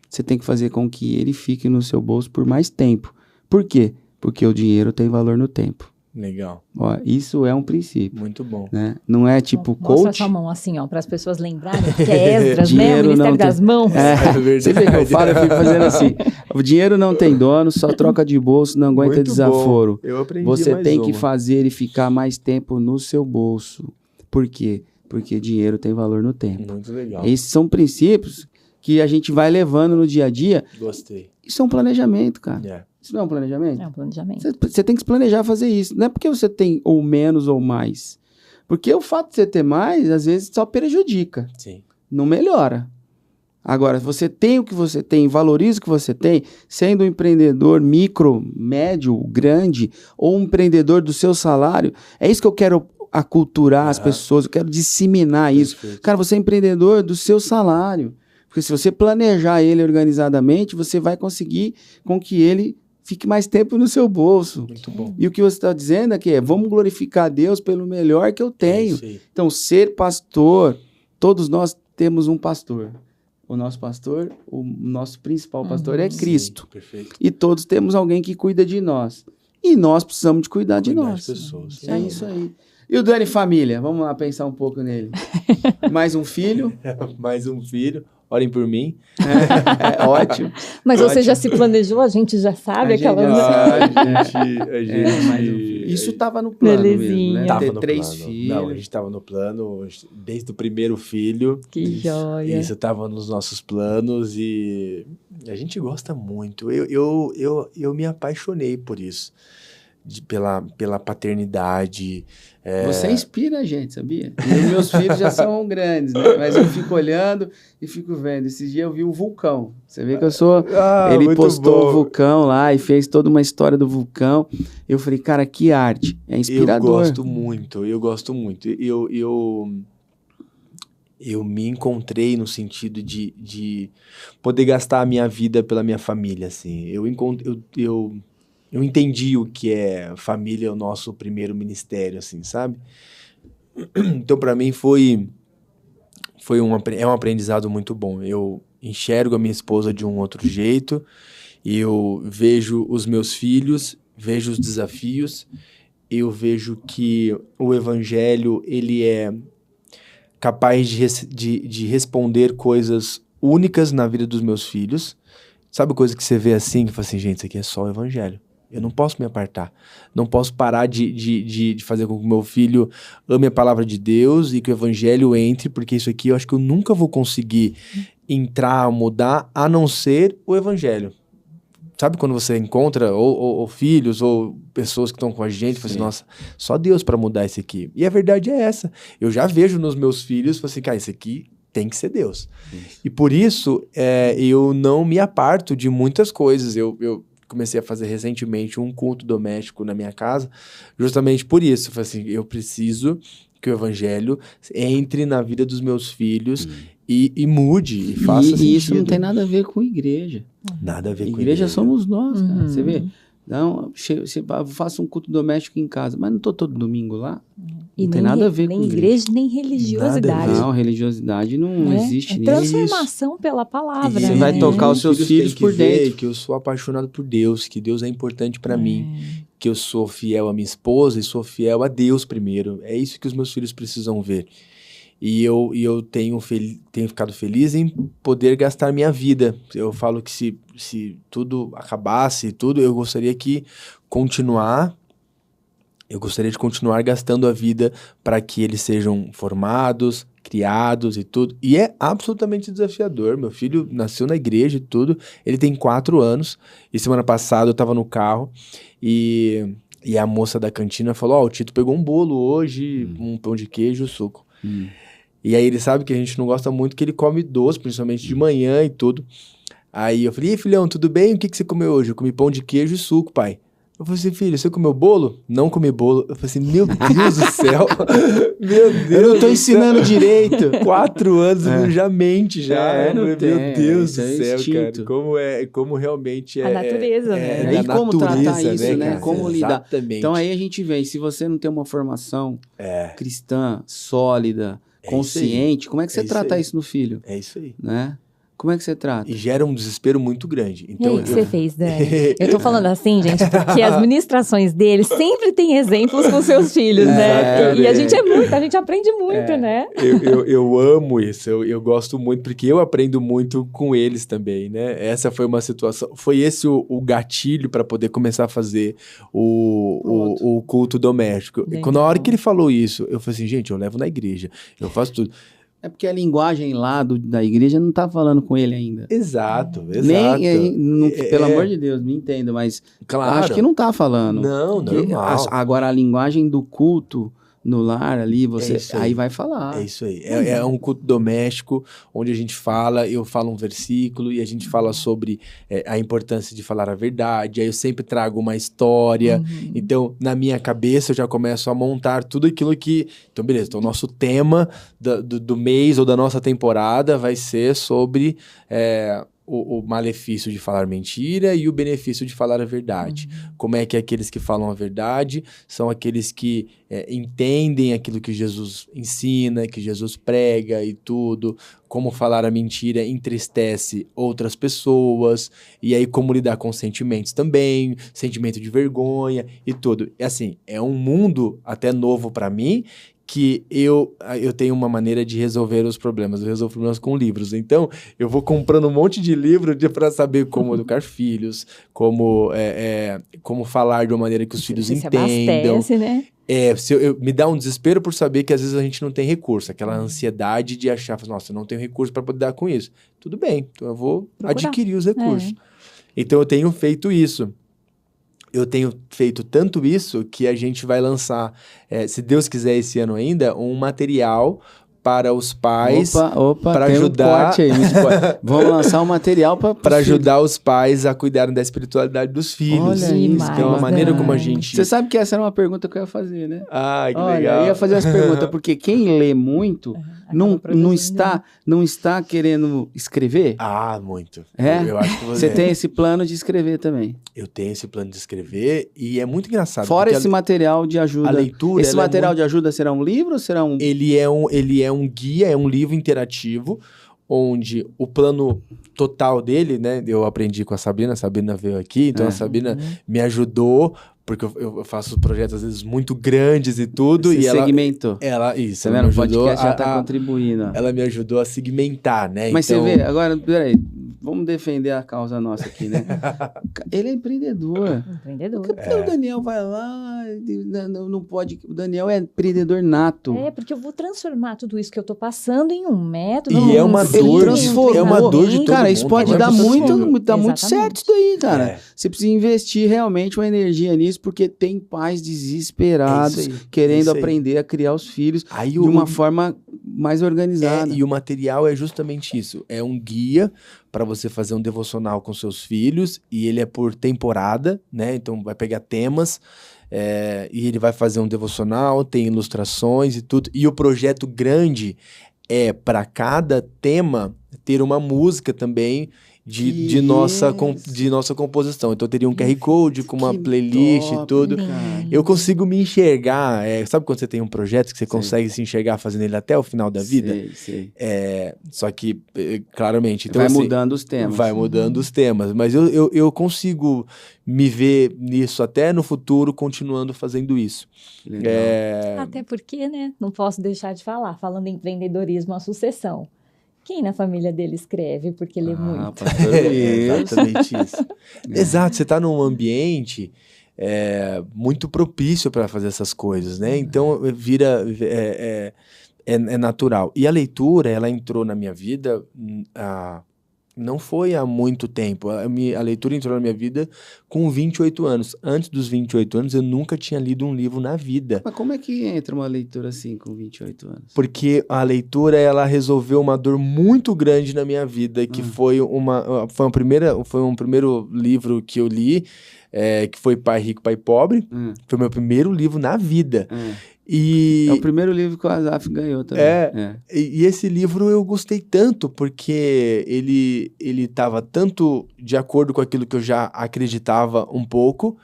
Você tem que fazer com que ele fique no seu bolso por mais tempo. Por quê? Porque o dinheiro tem valor no tempo. Legal. Isso é um princípio. Muito bom. Né? Não é tipo coach. Mostra coach. sua mão assim, para as pessoas lembrarem que é Esdras, né? O Ministério não das Mãos. Você vê que eu falo, eu fico fazendo assim. O dinheiro não tem dono, só troca de bolso, não aguenta muito desaforo. Bom. Eu aprendi Você mais tem uma. que fazer e ficar mais tempo no seu bolso. Por quê? Porque dinheiro tem valor no tempo. Muito legal. Esses são princípios que a gente vai levando no dia a dia. Gostei. Isso é um planejamento, cara. Isso não é um planejamento? É um planejamento. Você tem que se planejar fazer isso. Não é porque você tem ou menos ou mais. Porque o fato de você ter mais, às vezes, só prejudica. Sim. Não melhora. Agora, você tem o que você tem, valoriza o que você tem, sendo um empreendedor micro, médio, grande, ou um empreendedor do seu salário. É isso que eu quero aculturar as pessoas, eu quero disseminar isso. Cara, você é empreendedor do seu salário. Porque se você planejar ele organizadamente, você vai conseguir com que ele fique mais tempo no seu bolso. Muito bom. E o que você está dizendo aqui vamos glorificar a Deus pelo melhor que eu tenho. Então, ser pastor, todos nós temos um pastor. O nosso pastor, o nosso principal pastor é Cristo. Sim, perfeito. E todos temos alguém que cuida de nós. E nós precisamos de cuidar de nós. Pessoas. É isso aí. E o Dani Família? Vamos lá pensar um pouco nele. Mais um filho? Mais um filho. Orem por mim. Ótimo. Mas você já se planejou? A gente já sabe aquela... Isso estava no plano mesmo, né? Tava ter no 3 plano. filhos. Não, a gente estava no plano desde o primeiro filho. Que joia. Isso estava nos nossos planos e a gente gosta muito. Eu me apaixonei por isso. Pela paternidade. Você inspira a gente, sabia? E os meus filhos já são grandes, né? Mas eu fico olhando e fico vendo. Esse dia eu vi o vulcão. Você vê que eu sou... Ele postou o vulcão lá e fez toda uma história do vulcão. Eu falei, cara, que arte. É inspirador. Eu gosto muito. Eu me encontrei no sentido de poder gastar a minha vida pela minha família, assim. Eu entendi o que é família, o nosso primeiro ministério, assim, sabe? Então, para mim, é um aprendizado muito bom. Eu enxergo a minha esposa de um outro jeito, eu vejo os meus filhos, vejo os desafios, eu vejo que o evangelho, ele é capaz de responder coisas únicas na vida dos meus filhos. Sabe coisa que você vê assim, que fala assim, gente, isso aqui é só o evangelho. Eu não posso me apartar. Não posso parar de fazer com que o meu filho ame a palavra de Deus e que o evangelho entre, porque isso aqui eu acho que eu nunca vou conseguir entrar, mudar, a não ser o evangelho. Sabe quando você encontra ou filhos ou pessoas que estão com a gente, fala assim, nossa, só Deus para mudar isso aqui. E a verdade é essa. Eu já vejo nos meus filhos, falo assim, cara, isso aqui tem que ser Deus. Isso. E por isso, eu não me aparto de muitas coisas. Eu comecei a fazer recentemente um culto doméstico na minha casa, justamente por isso. Eu falei assim, eu preciso que o evangelho entre na vida dos meus filhos e mude, e faça sentido. E isso não tem nada a ver com igreja. Nada a ver com igreja. Igreja somos nós, cara. Você vê? Não, eu faço um culto doméstico em casa, mas não estou todo domingo lá. Não tem nada a ver com igreja, nem religiosidade. Não, religiosidade não existe. É transformação pela palavra. Você vai tocar os seus filhos por dentro. Que eu sou apaixonado por Deus, que Deus é importante para mim, que eu sou fiel à minha esposa e sou fiel a Deus primeiro. É isso que os meus filhos precisam ver. E eu tenho ficado feliz em poder gastar minha vida. Eu falo que se tudo acabasse, eu gostaria de continuar gastando a vida para que eles sejam formados, criados e tudo. E é absolutamente desafiador. Meu filho nasceu na igreja e tudo. Ele tem 4 anos. E semana passada eu estava no carro e a moça da cantina falou, o Tito pegou um bolo hoje, um pão de queijo e suco. E aí ele sabe que a gente não gosta muito que ele come doce, principalmente de manhã e tudo. Aí eu falei, filhão, tudo bem? O que você comeu hoje? Eu comi pão de queijo e suco, pai. Eu falei assim, filho, você comeu bolo? Não comi bolo. Eu falei assim, meu Deus do céu. Meu Deus. Eu não tô ensinando direito. 4 anos, já mente, já. Meu Deus do céu, cara. Como realmente é... A natureza, né? E como tratar isso, né? Cara? Como lidar. Exatamente. Então aí a gente vê, se você não tem uma formação cristã, sólida, consciente, como é que você trata isso no filho? É isso aí. Né? Como é que você trata? E gera um desespero muito grande. Então, e aí, o que você fez, Dani? Eu tô falando assim, gente, porque as ministrações dele sempre tem exemplos com seus filhos, né? E a gente aprende muito, né? Eu amo isso, eu gosto muito, porque eu aprendo muito com eles também, né? Essa foi uma situação, foi esse o gatilho para poder começar a fazer o culto doméstico. E quando a hora que ele falou isso, eu falei assim, gente, eu levo na igreja, eu faço tudo. É porque a linguagem lá da igreja não tá falando com ele ainda. Exato. Pelo amor de Deus, me entenda, mas claro. Acho que não tá falando. Não, normal. Agora, a linguagem do culto no lar ali, você aí vai falar. É isso aí. É um culto doméstico, onde a gente eu falo um versículo e a gente fala sobre a importância de falar a verdade. Aí eu sempre trago uma história. Então, na minha cabeça, eu já começo a montar tudo aquilo que... Então, beleza. Então, o nosso tema do mês ou da nossa temporada vai ser sobre... O malefício de falar mentira e o benefício de falar a verdade. Como é que aqueles que falam a verdade são aqueles que entendem aquilo que Jesus ensina, que Jesus prega e tudo. Como falar a mentira entristece outras pessoas. E aí como lidar com sentimentos também, sentimento de vergonha e tudo. E assim, é um mundo até novo para mim, que eu tenho uma maneira de resolver os problemas. Eu resolvo problemas com livros. Então, eu vou comprando um monte de livro para saber como educar filhos, como falar de uma maneira que os filhos entendam. Abastece, né? Me dá um desespero por saber que às vezes a gente não tem recurso. Aquela ansiedade de achar, nossa, eu não tenho recurso para poder dar com isso. Tudo bem, então eu vou adquirir os recursos. Então, eu tenho feito isso. Eu tenho feito tanto isso que a gente vai lançar, se Deus quiser esse ano ainda, um material para os pais, para ajudar... Vamos lançar um material para ajudar os pais a cuidarem da espiritualidade dos filhos. Olha isso, que é uma maneira como a gente... Você sabe que essa era uma pergunta que eu ia fazer, né? Que legal. Eu ia fazer essa pergunta, porque quem lê muito... Não está querendo escrever? Muito. Eu acho que você tem esse plano de escrever também. Eu tenho esse plano de escrever e é muito engraçado. Fora esse material de ajuda. A leitura... Esse material de ajuda será um livro ou será um... Ele é um guia, é um livro interativo, onde o plano total dele, né? Eu aprendi com a Sabrina veio aqui, então a Sabrina me ajudou, porque eu faço projetos às vezes muito grandes e tudo. Esse e segmento. Isso. Ela me ajudou. O podcast já está contribuindo. Ela me ajudou a segmentar, né? Mas então... você vê, agora, peraí, vamos defender a causa nossa aqui, né? Ele é empreendedor. Porque o Daniel vai lá, não pode... O Daniel é empreendedor nato. Porque eu vou transformar tudo isso que eu tô passando em um método. E é uma dor de todo cara, mundo. Isso pode dar muito certo isso daí, cara. Você precisa investir realmente uma energia nisso, porque tem pais desesperados querendo aprender a criar os filhos de uma forma mais organizada. E o material é justamente isso. É um guia para você fazer um devocional com seus filhos, e ele é por temporada, né? Então vai pegar temas, e ele vai fazer um devocional, tem ilustrações e tudo. E o projeto grande é para cada tema ter uma música também de nossa composição. Então, eu teria um QR Code com uma playlist e tudo. Cara. Eu consigo me enxergar. Sabe quando você tem um projeto que você consegue se enxergar fazendo ele até o final da vida? Sei. Só que, claramente... Então, vai assim, mudando os temas. Vai mudando os temas. Mas eu consigo me ver nisso até no futuro, continuando fazendo isso. Legal. Até porque, né? Não posso deixar de falar. Falando em empreendedorismo, a sucessão. Quem na família dele escreve porque lê muito? Exatamente isso. Exato, você está num ambiente muito propício para fazer essas coisas, né? Então, é natural. E a leitura, ela entrou na minha vida... Não foi há muito tempo. A leitura entrou na minha vida com 28 anos. Antes dos 28 anos, eu nunca tinha lido um livro na vida. Mas como é que entra uma leitura assim com 28 anos? Porque a leitura, ela resolveu uma dor muito grande na minha vida, que foi um primeiro livro que eu li, que foi Pai Rico, Pai Pobre. Foi meu primeiro livro na vida. É o primeiro livro que o Asaf ganhou também. E esse livro eu gostei tanto, porque ele estava tanto de acordo com aquilo que eu já acreditava um pouco,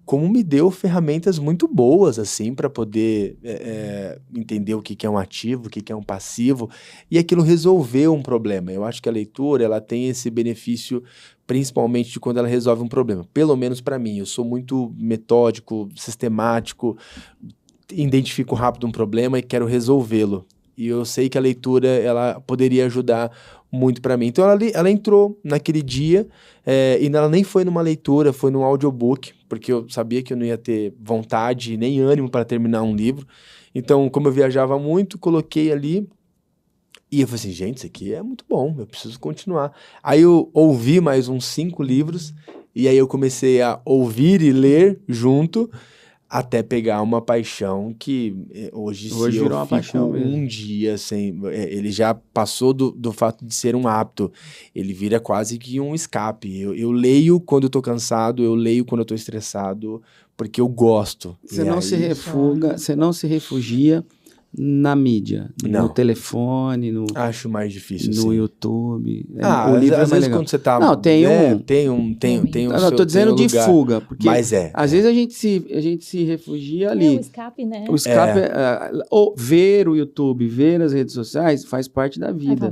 como me deu ferramentas muito boas, assim, para poder entender o que é um ativo, o que é um passivo, e aquilo resolveu um problema. Eu acho que a leitura, ela tem esse benefício, principalmente de quando ela resolve um problema. Pelo menos para mim, eu sou muito metódico, sistemático, identifico rápido um problema e quero resolvê-lo. E eu sei que a leitura, ela poderia ajudar muito para mim. Então, ela entrou naquele dia, e ela nem foi numa leitura, foi num audiobook, porque eu sabia que eu não ia ter vontade nem ânimo para terminar um livro. Então, como eu viajava muito, coloquei ali, e eu falei assim, gente, isso aqui é muito bom, eu preciso continuar. Aí eu ouvi mais uns 5 livros, e aí eu comecei a ouvir e ler junto, até pegar uma paixão que hoje virou uma paixão mesmo. Um dia sem... ele já passou do fato de ser um hábito. Ele vira quase que um escape. Eu leio quando eu tô cansado, eu leio quando eu tô estressado, porque eu gosto. Você não se refugia na mídia, no telefone, acho mais difícil, no YouTube. O livro às vezes quando você tá... Não, tem eu tô dizendo de lugar, fuga, porque mas às vezes a gente se refugia ali. O escape, né? O escape, ver o YouTube, ver as redes sociais faz parte da vida.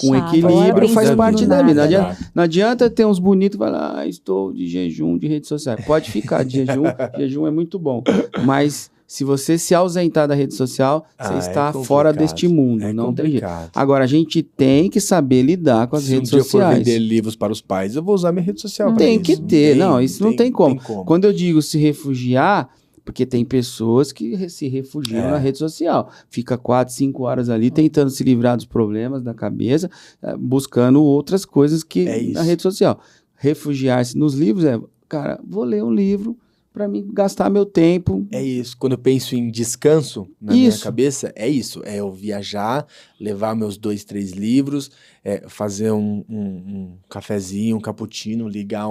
Com equilíbrio faz parte da vida. Não adianta ter uns bonitos e falar, estou de jejum de redes sociais. Pode ficar de jejum, jejum é muito bom, mas... Se você se ausentar da rede social, você está fora deste mundo. Não tem jeito. Agora, a gente tem que saber lidar com as redes sociais. Se um dia eu for vender livros para os pais, eu vou usar minha rede social. Tem que ter. Isso não tem como. Quando eu digo se refugiar, porque tem pessoas que se refugiam na rede social. Fica 4, 5 horas ali tentando se livrar dos problemas da cabeça, buscando outras coisas que na rede social. Refugiar-se nos livros cara, vou ler um livro para mim gastar meu tempo. É isso. Quando eu penso em descanso na minha cabeça, é isso. É eu viajar, levar meus 2, 3 livros, fazer um cafezinho, um cappuccino, ligar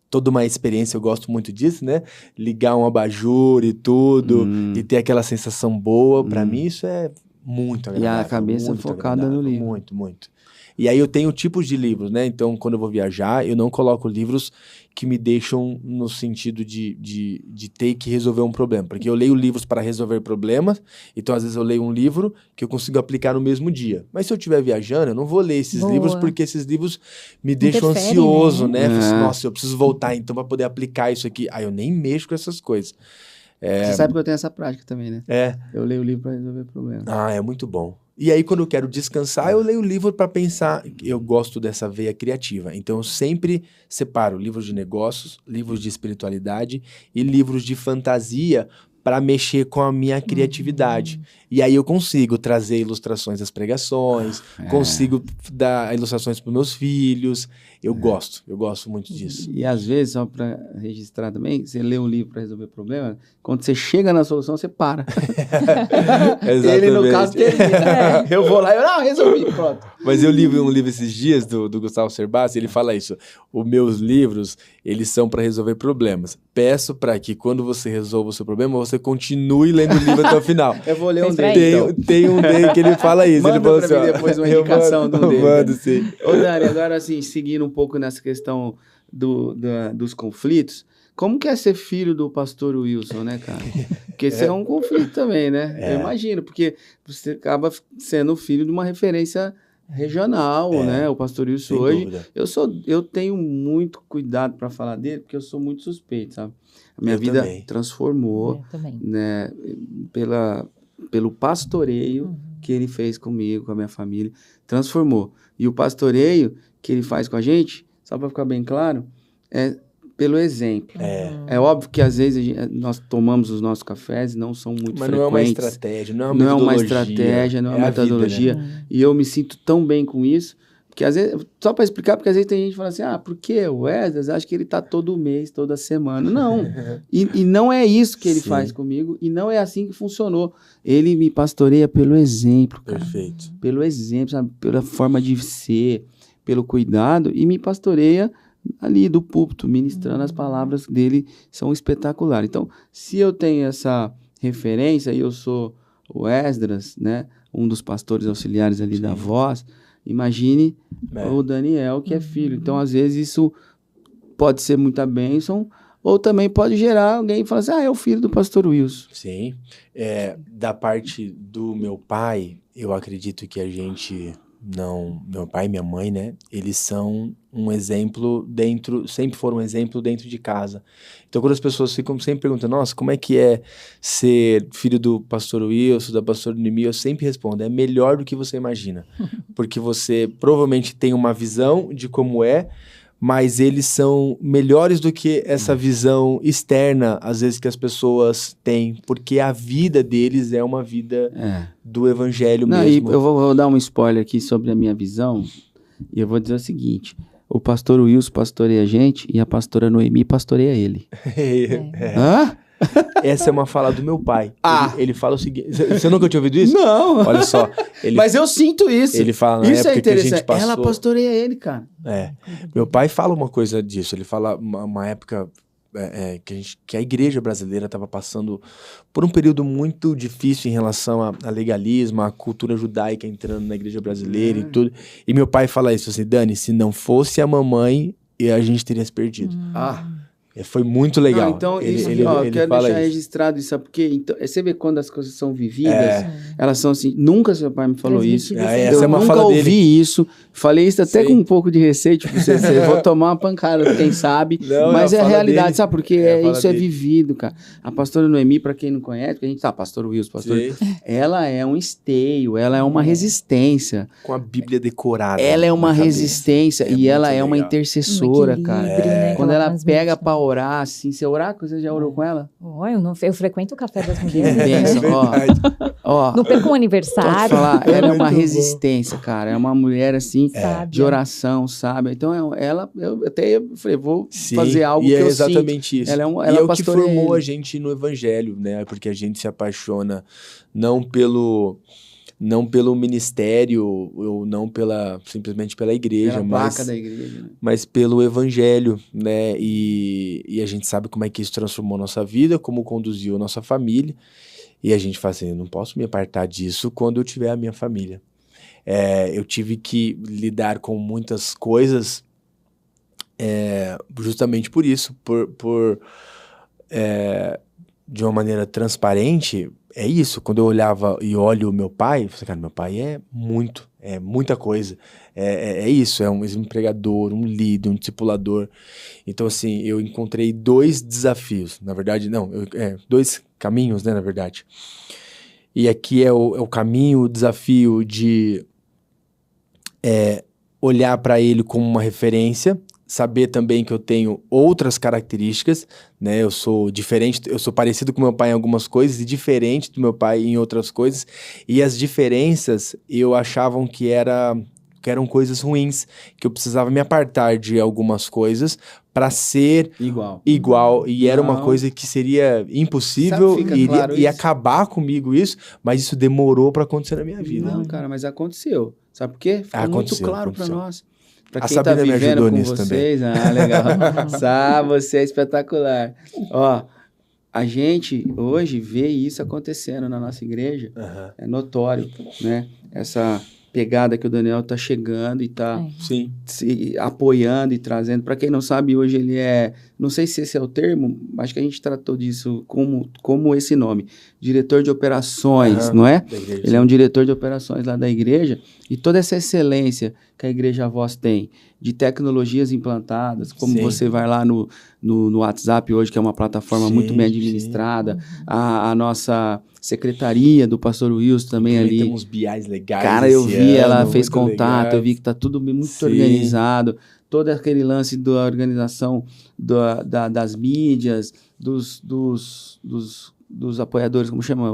toda uma experiência, eu gosto muito disso, né? Ligar um abajur e tudo, e ter aquela sensação boa. Para mim, isso é muito agradável. E a cabeça focada no livro. Muito, muito. E aí eu tenho tipos de livros, né? Então, quando eu vou viajar, eu não coloco livros que me deixam no sentido de ter que resolver um problema. Porque eu leio livros para resolver problemas, então às vezes eu leio um livro que eu consigo aplicar no mesmo dia. Mas se eu estiver viajando, eu não vou ler esses livros, porque esses livros me deixam ansioso, né? Nossa, eu preciso voltar então para poder aplicar isso aqui. Eu nem mexo com essas coisas. Você sabe que eu tenho essa prática também, né? Eu leio o livro para resolver problemas. É muito bom. E aí, quando eu quero descansar, eu leio o livro para pensar. Eu gosto dessa veia criativa. Então, eu sempre separo livros de negócios, livros de espiritualidade e livros de fantasia para mexer com a minha criatividade. E aí eu consigo trazer ilustrações das pregações, consigo dar ilustrações para meus filhos. Eu gosto muito disso. E às vezes, só para registrar também, você lê um livro para resolver problema, quando você chega na solução, você para. Exatamente. Ele, no caso, termina. Eu vou lá e resolvi, pronto. Mas eu li um livro esses dias do Gustavo Cerbasi, ele fala isso. Os meus livros, eles são para resolver problemas. Peço para que quando você resolva o seu problema, você continue lendo o livro até o final. Eu vou ler um pra ele. Tem um dele que ele fala isso. Manda ele falou pra mim depois uma indicação do dele. Mando, sim. Ô, Dani, agora assim, seguindo um pouco nessa questão dos conflitos, como que é ser filho do pastor Wilson, né, cara? Porque isso é um conflito também, né? Eu imagino, porque você acaba sendo filho de uma referência regional, né? O pastor Wilson hoje, eu tenho muito cuidado para falar dele, porque eu sou muito suspeito, sabe? A minha vida transformou, né? Pelo pastoreio que ele fez comigo, com a minha família, transformou. E o pastoreio que ele faz com a gente, só para ficar bem claro, é pelo exemplo. É óbvio que às vezes nós tomamos os nossos cafés, não são muito frequentes. Mas não é uma estratégia, não é uma estratégia, não é uma metodologia. Vida, né? E eu me sinto tão bem com isso, porque às vezes, só para explicar, porque às vezes tem gente que fala assim, por que o Wesley acha que ele tá todo mês, toda semana? Não. E não é isso que ele faz comigo, e não é assim que funcionou. Ele me pastoreia pelo exemplo, cara. Perfeito. Pelo exemplo, sabe? Pela forma de ser, pelo cuidado, e me pastoreia ali do púlpito, ministrando as palavras dele, são espetaculares. Então, se eu tenho essa referência, e eu sou o Esdras, né, um dos pastores auxiliares ali da Voz, imagine o Daniel, que é filho. Então, às vezes, isso pode ser muita bênção, ou também pode gerar alguém e falar assim, é o filho do pastor Wilson. Sim. Da parte do meu pai, eu acredito que a gente... Não, meu pai e minha mãe, né? Eles são um exemplo sempre foram um exemplo dentro de casa. Então, quando as pessoas ficam sempre perguntando, nossa, como é que é ser filho do pastor Wilson, da pastora Noemi, eu sempre respondo, é melhor do que você imagina. Porque você provavelmente tem uma visão de como é, mas eles são melhores do que essa visão externa, às vezes, que as pessoas têm, porque a vida deles é uma vida do evangelho mesmo. E eu vou dar um spoiler aqui sobre a minha visão, e eu vou dizer o seguinte, o pastor Wilson pastoreia a gente, e a pastora Noemi pastoreia ele. Hã? Essa é uma fala do meu pai. Ele fala o seguinte... Você nunca tinha ouvido isso? Não. Olha só. Mas eu sinto isso. Ele fala na época que a gente passou... Ela pastoreia ele, cara. Meu pai fala uma coisa disso. Ele fala uma época que a igreja brasileira estava passando por um período muito difícil em relação a legalismo, a cultura judaica entrando na igreja brasileira e tudo. E meu pai fala isso assim, Dani, se não fosse a mamãe, a gente teria se perdido. Foi muito legal. Não, então, eu quero deixar registrado isso, porque então, você vê quando as coisas são vividas, elas são assim, nunca seu pai me falou isso, eu nunca ouvi isso, falei isso até com um pouco de receio, tipo, vou tomar uma pancada, quem sabe, mas é a realidade, dele. Sabe, porque isso é vivido, cara. A pastora Noemi, pra quem não conhece, porque a gente pastor Wilson, ela é um esteio, ela é uma resistência. Com a Bíblia decorada. Ela é uma resistência e ela é uma intercessora, cara. Né, quando ela pega pra orar, assim, você orar, você já orou com ela? Eu frequento o café das mulheres. Não perca um aniversário. Pode falar, ela é uma resistência, cara. É uma mulher, assim, de oração, sabe? Então, eu até falei, vou fazer algo que eu exatamente sinto. Isso. Ela é o que formou a gente no evangelho, né? Porque a gente se apaixona não pelo ministério ou não simplesmente pela igreja, da igreja, né? Mas pelo evangelho, né? E a gente sabe como é que isso transformou a nossa vida, como conduziu a nossa família. E a gente fala assim, eu não posso me apartar disso quando eu tiver a minha família. Eu tive que lidar com muitas coisas justamente por isso, de uma maneira transparente. É isso, quando eu olhava e olho o meu pai, eu falei, cara, meu pai é muita coisa, isso, é um empregador, um líder, um discipulador. Então, assim, eu encontrei 2 desafios, na verdade, 2 caminhos, né, na verdade. E aqui é o caminho, o desafio de olhar para ele como uma referência, saber também que eu tenho outras características, né? Eu sou diferente, eu sou parecido com meu pai em algumas coisas e diferente do meu pai em outras coisas. E as diferenças eu achavam que eram coisas ruins, que eu precisava me apartar de algumas coisas para ser igual. E era uma coisa que seria impossível e acabar comigo isso, mas isso demorou para acontecer na minha vida. Não, cara, mas aconteceu. Sabe por quê? Ficou muito claro para nós. Pra quem tá vivendo com vocês, também. Legal. Sabe, você é espetacular. a gente hoje vê isso acontecendo na nossa igreja, é notório, né? Essa pegada que o Daniel tá chegando e tá se apoiando e trazendo. Para quem não sabe, hoje ele não sei se esse é o termo, acho que a gente tratou disso como esse nome, diretor de operações, não é? Ele é um diretor de operações lá da igreja, e toda essa excelência que a Igreja Voz tem, de tecnologias implantadas, como você vai lá no WhatsApp hoje, que é uma plataforma muito bem administrada, a nossa secretaria do pastor Wilson também ali. Temos BIs legais. Cara, eu vi, ela fez contato, legal. Eu vi que tá tudo muito organizado, todo aquele lance da organização das mídias, dos apoiadores, como chama?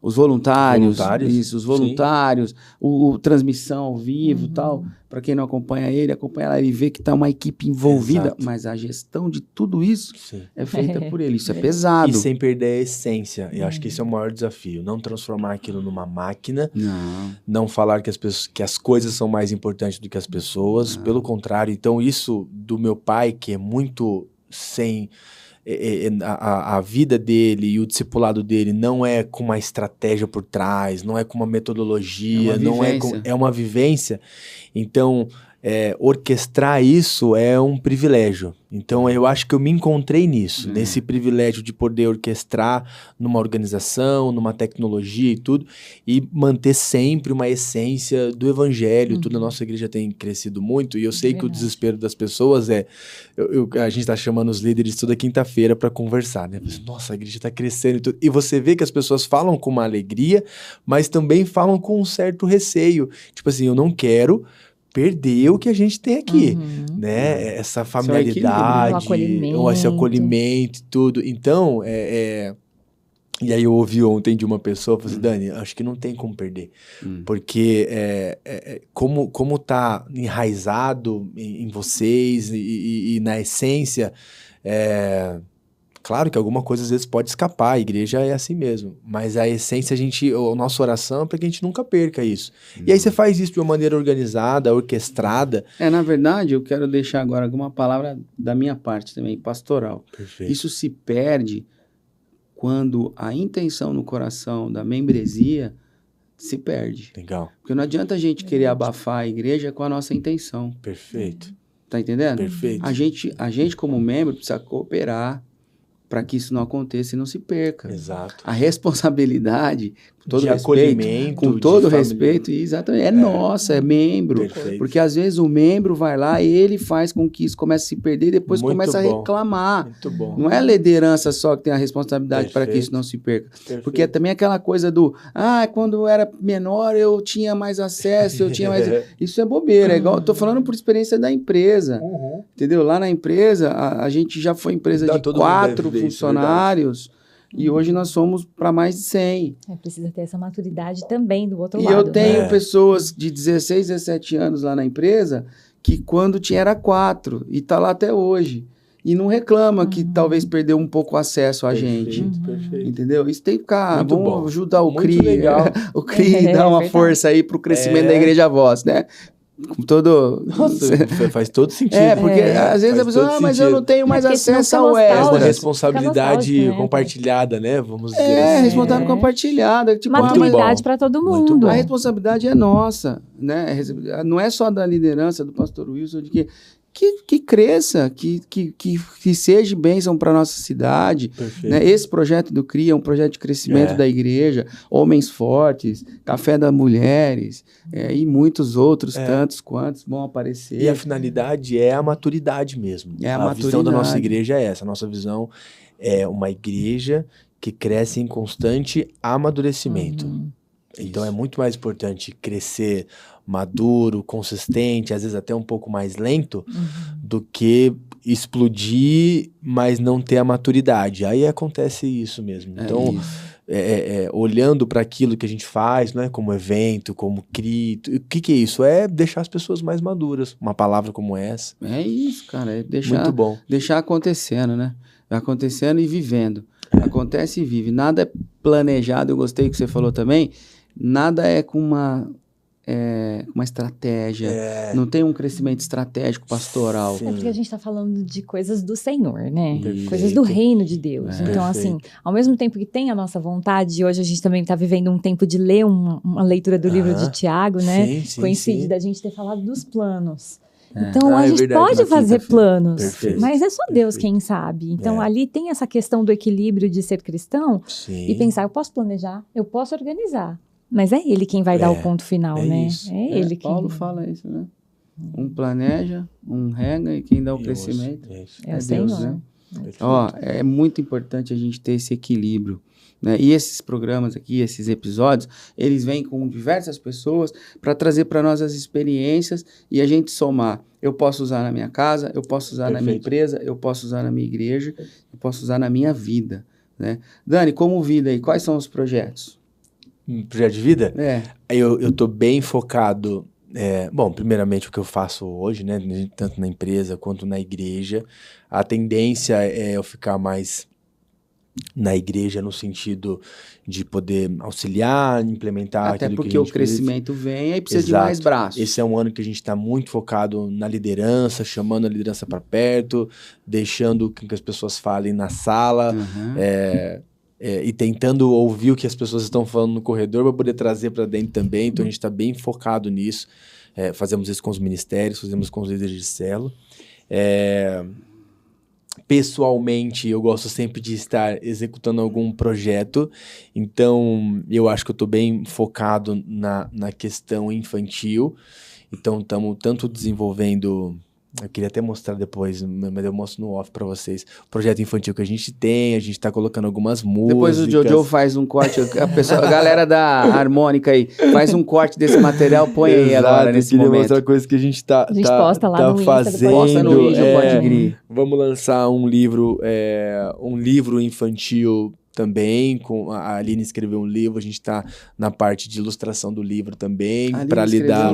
Os voluntários. Isso, os voluntários, transmissão ao vivo e tal. Para quem não acompanha ele, acompanha lá e vê que tá uma equipe envolvida, mas a gestão de tudo isso é feita por ele. Isso é pesado. E sem perder a essência. Eu acho que esse é o maior desafio. Não transformar aquilo numa máquina. Não falar que as coisas são mais importantes do que as pessoas. Pelo contrário. Então, isso do meu pai, que é muito sem... A vida dele e o discipulado dele não é com uma estratégia por trás, não é com uma metodologia, é uma vivência. Então, orquestrar isso é um privilégio. Então, eu acho que eu me encontrei nisso, nesse privilégio de poder orquestrar numa organização, numa tecnologia e tudo, e manter sempre uma essência do evangelho. Tudo, a nossa igreja tem crescido muito, e eu sei que o desespero das pessoas a gente está chamando os líderes toda quinta-feira para conversar, né? Nossa, a igreja está crescendo e tudo. E você vê que as pessoas falam com uma alegria, mas também falam com um certo receio. Tipo assim, eu não quero perder o que a gente tem aqui, né? Essa familiaridade, esse acolhimento e tudo. Então, e aí eu ouvi ontem de uma pessoa, falei assim, Dani, acho que não tem como perder, porque como tá enraizado em vocês e na essência, claro que alguma coisa às vezes pode escapar, a igreja é assim mesmo, mas a essência, a nossa oração é para que a gente nunca perca isso. E aí você faz isso de uma maneira organizada, orquestrada. Na verdade, eu quero deixar agora alguma palavra da minha parte também, pastoral. Perfeito. Isso se perde quando a intenção no coração da membresia se perde. Legal. Porque não adianta a gente querer abafar a igreja com a nossa intenção. Perfeito. Tá entendendo? Perfeito. A gente como membro precisa cooperar para que isso não aconteça e não se perca. Exato. A responsabilidade, com todo de respeito, acolhimento, com todo respeito, exatamente, nossa, é membro. Perfeito. Porque às vezes o membro vai lá e ele faz com que isso comece a se perder e depois começa a reclamar. Muito bom. Não é a liderança só que tem a responsabilidade para que isso não se perca. Perfeito. Porque é também aquela coisa do, quando eu era menor eu tinha mais acesso, eu tinha mais... Isso é bobeira, é igual, eu tô falando por experiência da empresa, entendeu? Lá na empresa, a gente já foi empresa de 4 funcionários, e hoje nós somos para mais de 100. Precisa ter essa maturidade também do outro lado. E eu tenho pessoas de 16, 17 anos lá na empresa, que quando tinha era 4, e tá lá até hoje. E não reclama que talvez perdeu um pouco o acesso a gente. Perfeito. Entendeu? Isso tem que ficar... Muito vamos bom. ajudar o Muito CRI. legal. O CRI dá uma força aí pro crescimento da Igreja Voz, né? Com todo... Nossa, faz todo sentido. Porque às vezes a pessoa, mas eu não tenho mais acesso ao Extra. É uma responsabilidade compartilhada, né? Vamos dizer assim. Responsabilidade compartilhada. Tipo, maturidade para todo mundo. A responsabilidade é nossa, né? Não é só da liderança do pastor Wilson, de que cresça, que seja bênção para a nossa cidade. Né? Esse projeto do CRI é um projeto de crescimento da igreja, Homens Fortes, Café das Mulheres, e muitos outros, tantos quantos vão aparecer. E a finalidade é a maturidade mesmo. A visão da nossa igreja é essa. A nossa visão é uma igreja que cresce em constante amadurecimento. Então é muito mais importante crescer maduro, consistente, às vezes até um pouco mais lento, do que explodir, mas não ter a maturidade. Aí acontece isso mesmo. Então, olhando para aquilo que a gente faz, né, como evento, como CRI, o que é isso? É deixar as pessoas mais maduras. Uma palavra como essa. É isso, cara. É muito bom. Deixar acontecendo, né? Acontecendo e vivendo. Acontece e vive. Nada é planejado. Eu gostei que você falou também. Nada é com uma uma estratégia, não tem um crescimento estratégico pastoral. É porque a gente está falando de coisas do Senhor, né? Coisas do reino de Deus. Então, assim, ao mesmo tempo que tem a nossa vontade, hoje a gente também está vivendo um tempo de ler uma leitura do livro de Tiago, né? Coincide da gente ter falado dos planos. Então, a gente pode fazer planos, mas é só Deus quem sabe. Então, ali tem essa questão do equilíbrio de ser cristão e pensar, eu posso planejar, eu posso organizar, mas é Ele quem vai dar o ponto final, né? Isso. É Ele quem... Paulo fala isso, né? Um planeja, um rega e quem dá o crescimento é Deus, né? É muito importante a gente ter esse equilíbrio, né? E esses programas aqui, esses episódios, eles vêm com diversas pessoas para trazer para nós as experiências e a gente somar. Eu posso usar na minha casa, eu posso usar na minha empresa, eu posso usar na minha igreja, eu posso usar na minha vida, né? Dani, como vida aí, quais são os projetos? Projeto de vida? Eu tô bem focado. Bom, primeiramente o que eu faço hoje, né? Tanto na empresa quanto na igreja. A tendência é eu ficar mais na igreja no sentido de poder auxiliar, implementar até aquilo porque que a gente o crescimento vem e precisa de mais braços. Esse é um ano que a gente está muito focado na liderança, chamando a liderança para perto, deixando que as pessoas falem na sala, e tentando ouvir o que as pessoas estão falando no corredor para poder trazer para dentro também. Então a gente está bem focado nisso. Fazemos isso com os ministérios, fazemos com os líderes de célula. Pessoalmente, eu gosto sempre de estar executando algum projeto, então eu acho que eu estou bem focado na questão infantil. Então estamos tanto desenvolvendo, eu queria até mostrar depois, mas eu mostro no off para vocês, o projeto infantil que a gente está colocando algumas músicas. Depois o Jojo faz um corte, a galera da harmônica aí, faz um corte desse material, põe aí agora nesse momento. Mostrar coisa que a gente posta lá no fazendo. Posta no Insta, pode grir. Vamos lançar um livro infantil também, a Aline escreveu um livro, a gente está na parte de ilustração do livro também, para lidar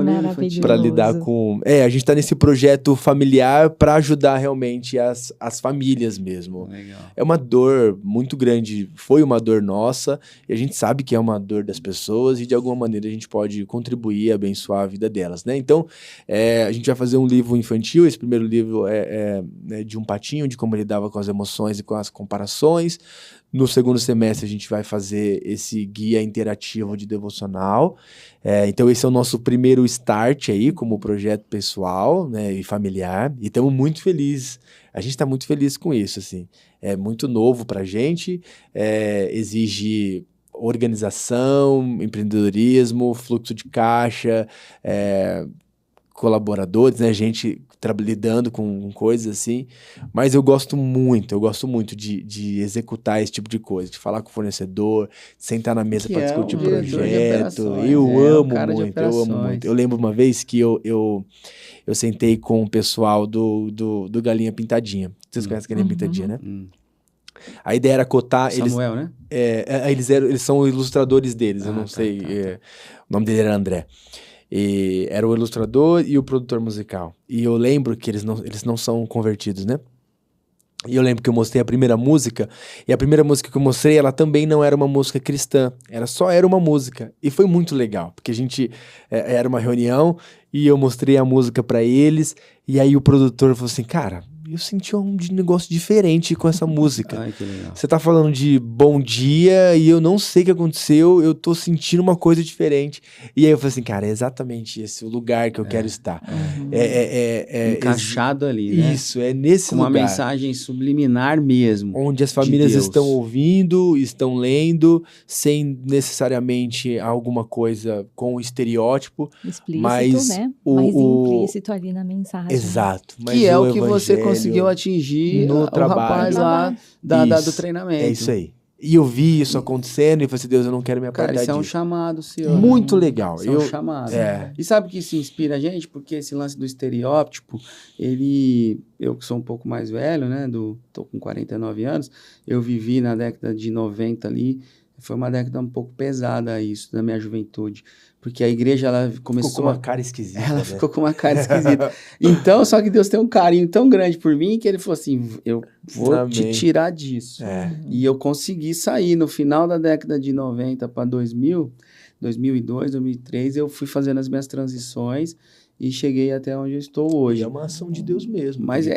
com... a gente está nesse projeto familiar para ajudar realmente as famílias mesmo. Legal. É uma dor muito grande, foi uma dor nossa, e a gente sabe que é uma dor das pessoas, e de alguma maneira a gente pode contribuir, abençoar a vida delas, né? Então, a gente vai fazer um livro infantil, esse primeiro livro é de um patinho, de como ele lidava com as emoções e com as comparações. No segundo semestre, a gente vai fazer esse guia interativo de devocional. Então, esse é o nosso primeiro start aí, como projeto pessoal, né, e familiar. E estamos muito felizes. A gente está muito feliz com isso, assim. É muito novo para a gente, exige organização, empreendedorismo, fluxo de caixa, colaboradores, né, gente lidando com coisas assim, mas eu gosto muito de executar esse tipo de coisa, de falar com o fornecedor, de sentar na mesa para discutir o projeto. Eu amo muito. Eu lembro uma vez que eu sentei com o pessoal do Galinha Pintadinha. Vocês conhecem Galinha Pintadinha, né? A ideia era cotar... Samuel, né? Eles são ilustradores deles, eu não sei. O nome dele era André. E era o ilustrador e o produtor musical. E eu lembro que eles não são convertidos, né? E eu lembro que eu mostrei a primeira música, e a primeira música que eu mostrei, ela também não era uma música cristã, era uma música. E foi muito legal, porque a gente, era uma reunião, e eu mostrei a música pra eles, e aí o produtor falou assim, cara... eu senti um negócio diferente com essa música. Ai, que legal. Você tá falando de bom dia e eu não sei o que aconteceu, eu tô sentindo uma coisa diferente. E aí eu falei assim, cara, é exatamente esse o lugar que eu quero estar. Encaixado ali, né? Isso, é nesse lugar. Uma lugar. Mensagem subliminar mesmo. Onde as famílias estão ouvindo, estão lendo, sem necessariamente alguma coisa com estereótipo. Explícito, mas né? Mas implícito ali na mensagem. Exato. Mas que é o que você conseguiu atingir no trabalho. Rapaz lá do treinamento. É isso aí. E eu vi isso acontecendo e falei assim, Deus, eu não quero me apartar disso. Cara, isso é um chamado, senhor. Muito legal. Isso é um chamado. E sabe o que isso inspira a gente? Porque esse lance do estereótipo, eu que sou um pouco mais velho, né? Tô com 49 anos, eu vivi na década de 90 ali, foi uma década um pouco pesada isso, da minha juventude. Porque a igreja, ela começou... Ficou com uma cara esquisita. Ela ficou com uma cara esquisita. Então, só que Deus tem um carinho tão grande por mim que ele falou assim, eu vou te tirar disso. E eu consegui sair no final da década de 90 para 2000 2002, 2003, eu fui fazendo as minhas transições e cheguei até onde eu estou hoje. E é uma ação de Deus mesmo. Mas se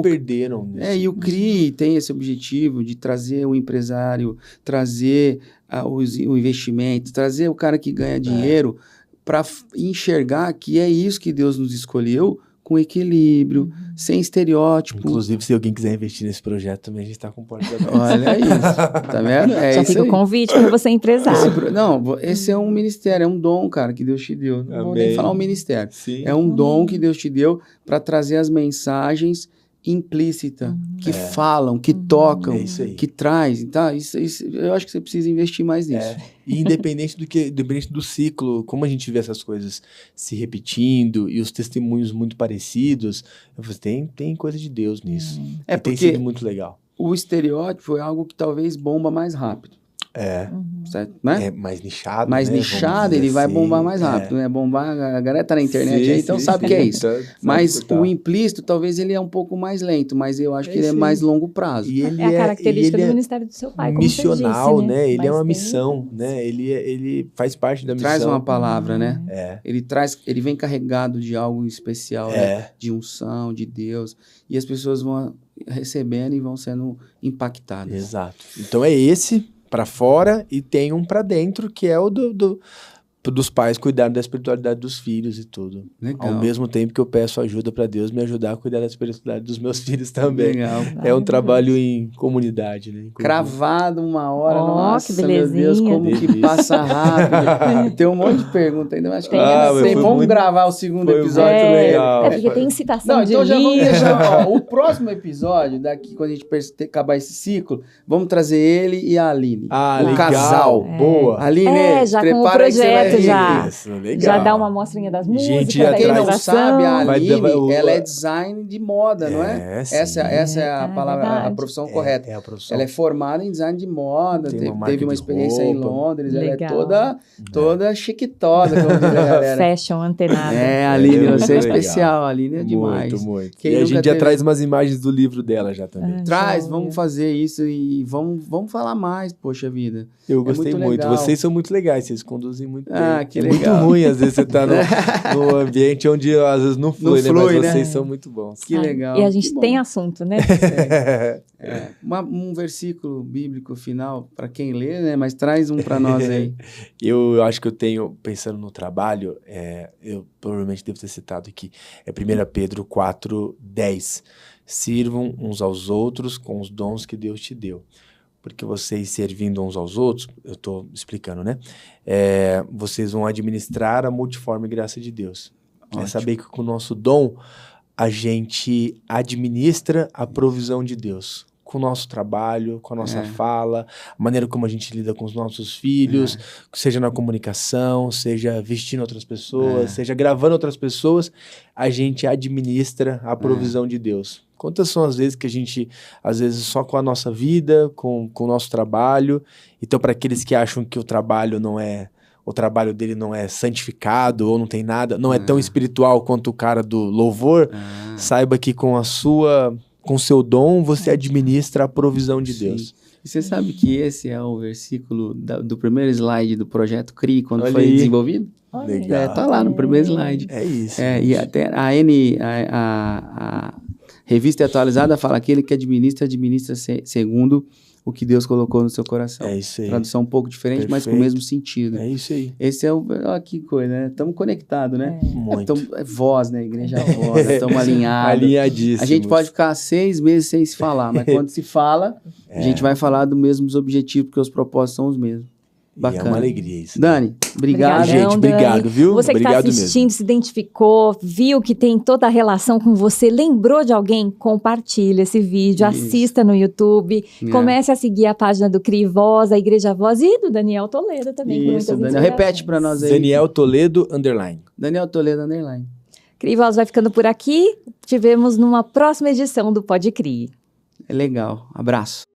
perderam nisso? E o CRI tem esse objetivo de trazer o empresário, trazer o investimento, trazer o cara que ganha dinheiro para enxergar que é isso que Deus nos escolheu, com equilíbrio, sem estereótipo. Inclusive, se alguém quiser investir nesse projeto, também a gente está com porta aberta. Olha isso, tá vendo? Já fica o convite para você empresário. Esse é um ministério, é um dom, cara, que Deus te deu. Não vou nem falar um ministério. Sim. É um dom que Deus te deu para trazer as mensagens implícitas, que falam, que tocam, que traz. Então, isso, eu acho que você precisa investir mais nisso. E independente do ciclo, como a gente vê essas coisas se repetindo e os testemunhos muito parecidos, tem coisa de Deus nisso. Tem sido muito legal. O estereótipo é algo que talvez bomba mais rápido. Certo? Né? É mais nichado. Mais nichado, ele vai bombar mais rápido, né? Bombar, a galera tá na internet aí, então sabe o que é isso. Mas o implícito, talvez ele é um pouco mais lento, mas eu acho que ele é mais longo prazo. E ele a característica do ministério do seu pai, como missional, você disse, né? Ele é uma missão, né? Ele faz parte da missão. Traz uma palavra, né? Ele vem carregado de algo especial, né? De unção, de Deus. E as pessoas vão recebendo e vão sendo impactadas. Exato. Então é esse para fora e tem um para dentro, que é o dos pais cuidarem da espiritualidade dos filhos e tudo. Legal. Ao mesmo tempo que eu peço ajuda para Deus me ajudar a cuidar da espiritualidade dos meus filhos também. Legal. É um trabalho em comunidade, né? Cravado uma hora, nossa, que belezinha. Meu Deus, como que passa rápido. Tem um monte de pergunta ainda, mas acho que vamos gravar o segundo episódio. Muito legal. Porque tem citação de então livro. já vamos deixar, o próximo episódio, daqui quando a gente acabar esse ciclo, vamos trazer ele e a Aline. O legal. Casal. Boa. Aline, já prepara com o projeto. Já dá uma amostrinha das músicas. Gente, quem não sabe, a Aline, ela é é design de moda, não é? Essa é a palavra, a profissão correta. É a profissão. Ela é formada em design de moda, teve uma experiência em Londres, legal. Ela é toda chiquitosa, como diz a galera. Fashion, antenada. Aline, você é especial, a Aline é demais. Muito. E a gente já traz umas imagens do livro dela já também. Traz, vamos fazer isso e vamos falar mais, poxa vida. Eu gostei muito. Vocês são muito legais, vocês conduzem muito bem. Que legal. Muito ruim, às vezes você tá no ambiente onde às vezes não flui, né? Mas vocês são muito bons. Que legal. E a gente tem assunto, né? Um versículo bíblico final para quem lê, né? Mas traz um para nós aí. Eu acho que eu tenho, pensando no trabalho, eu provavelmente devo ter citado aqui, é 1 Pedro 4:10. Sirvam uns aos outros com os dons que Deus te deu. Porque vocês servindo uns aos outros, eu estou explicando, né? Vocês vão administrar a multiforme graça de Deus. É saber que com o nosso dom, a gente administra a provisão de Deus. Com o nosso trabalho, com a nossa fala, a maneira como a gente lida com os nossos filhos, seja na comunicação, seja vestindo outras pessoas, seja gravando outras pessoas, a gente administra a provisão de Deus. Quantas são as vezes que a gente, às vezes, só com a nossa vida, com o nosso trabalho, então para aqueles que acham que o trabalho dele não é santificado ou não tem nada, não é tão espiritual quanto o cara do louvor, saiba que com o seu dom, você administra a provisão de Deus. E você sabe que esse é o versículo do primeiro slide do projeto CRI, quando Olha foi aí. desenvolvido? Legal. Tá lá no primeiro slide. É isso. E até a Revista Atualizada fala que aquele que administra segundo o que Deus colocou no seu coração. É isso aí. Tradução um pouco diferente, mas com o mesmo sentido. É isso aí. Esse é olha que coisa, né? Estamos conectados, né? Muito. É voz, né? Igreja voz, estamos alinhados. Alinhadíssimos. A gente pode ficar 6 meses sem se falar, mas quando se fala, a gente vai falar dos mesmos objetivos, porque os propósitos são os mesmos. Bacana. E é uma alegria isso. Dani, obrigado. Gente, obrigado, Dani. viu? Você que está Obrigado assistindo, mesmo. se identificou, viu que tem toda a relação com você, lembrou de alguém? Compartilha esse vídeo, assista no YouTube, comece a seguir a página do CRI Voz, a Igreja Voz e do Daniel Toledo também. Isso, Daniel, repete para nós aí. Daniel Toledo, _. Daniel Toledo, _. CRI Voz vai ficando por aqui, tivemos numa próxima edição do Pode CRI. É legal, abraço.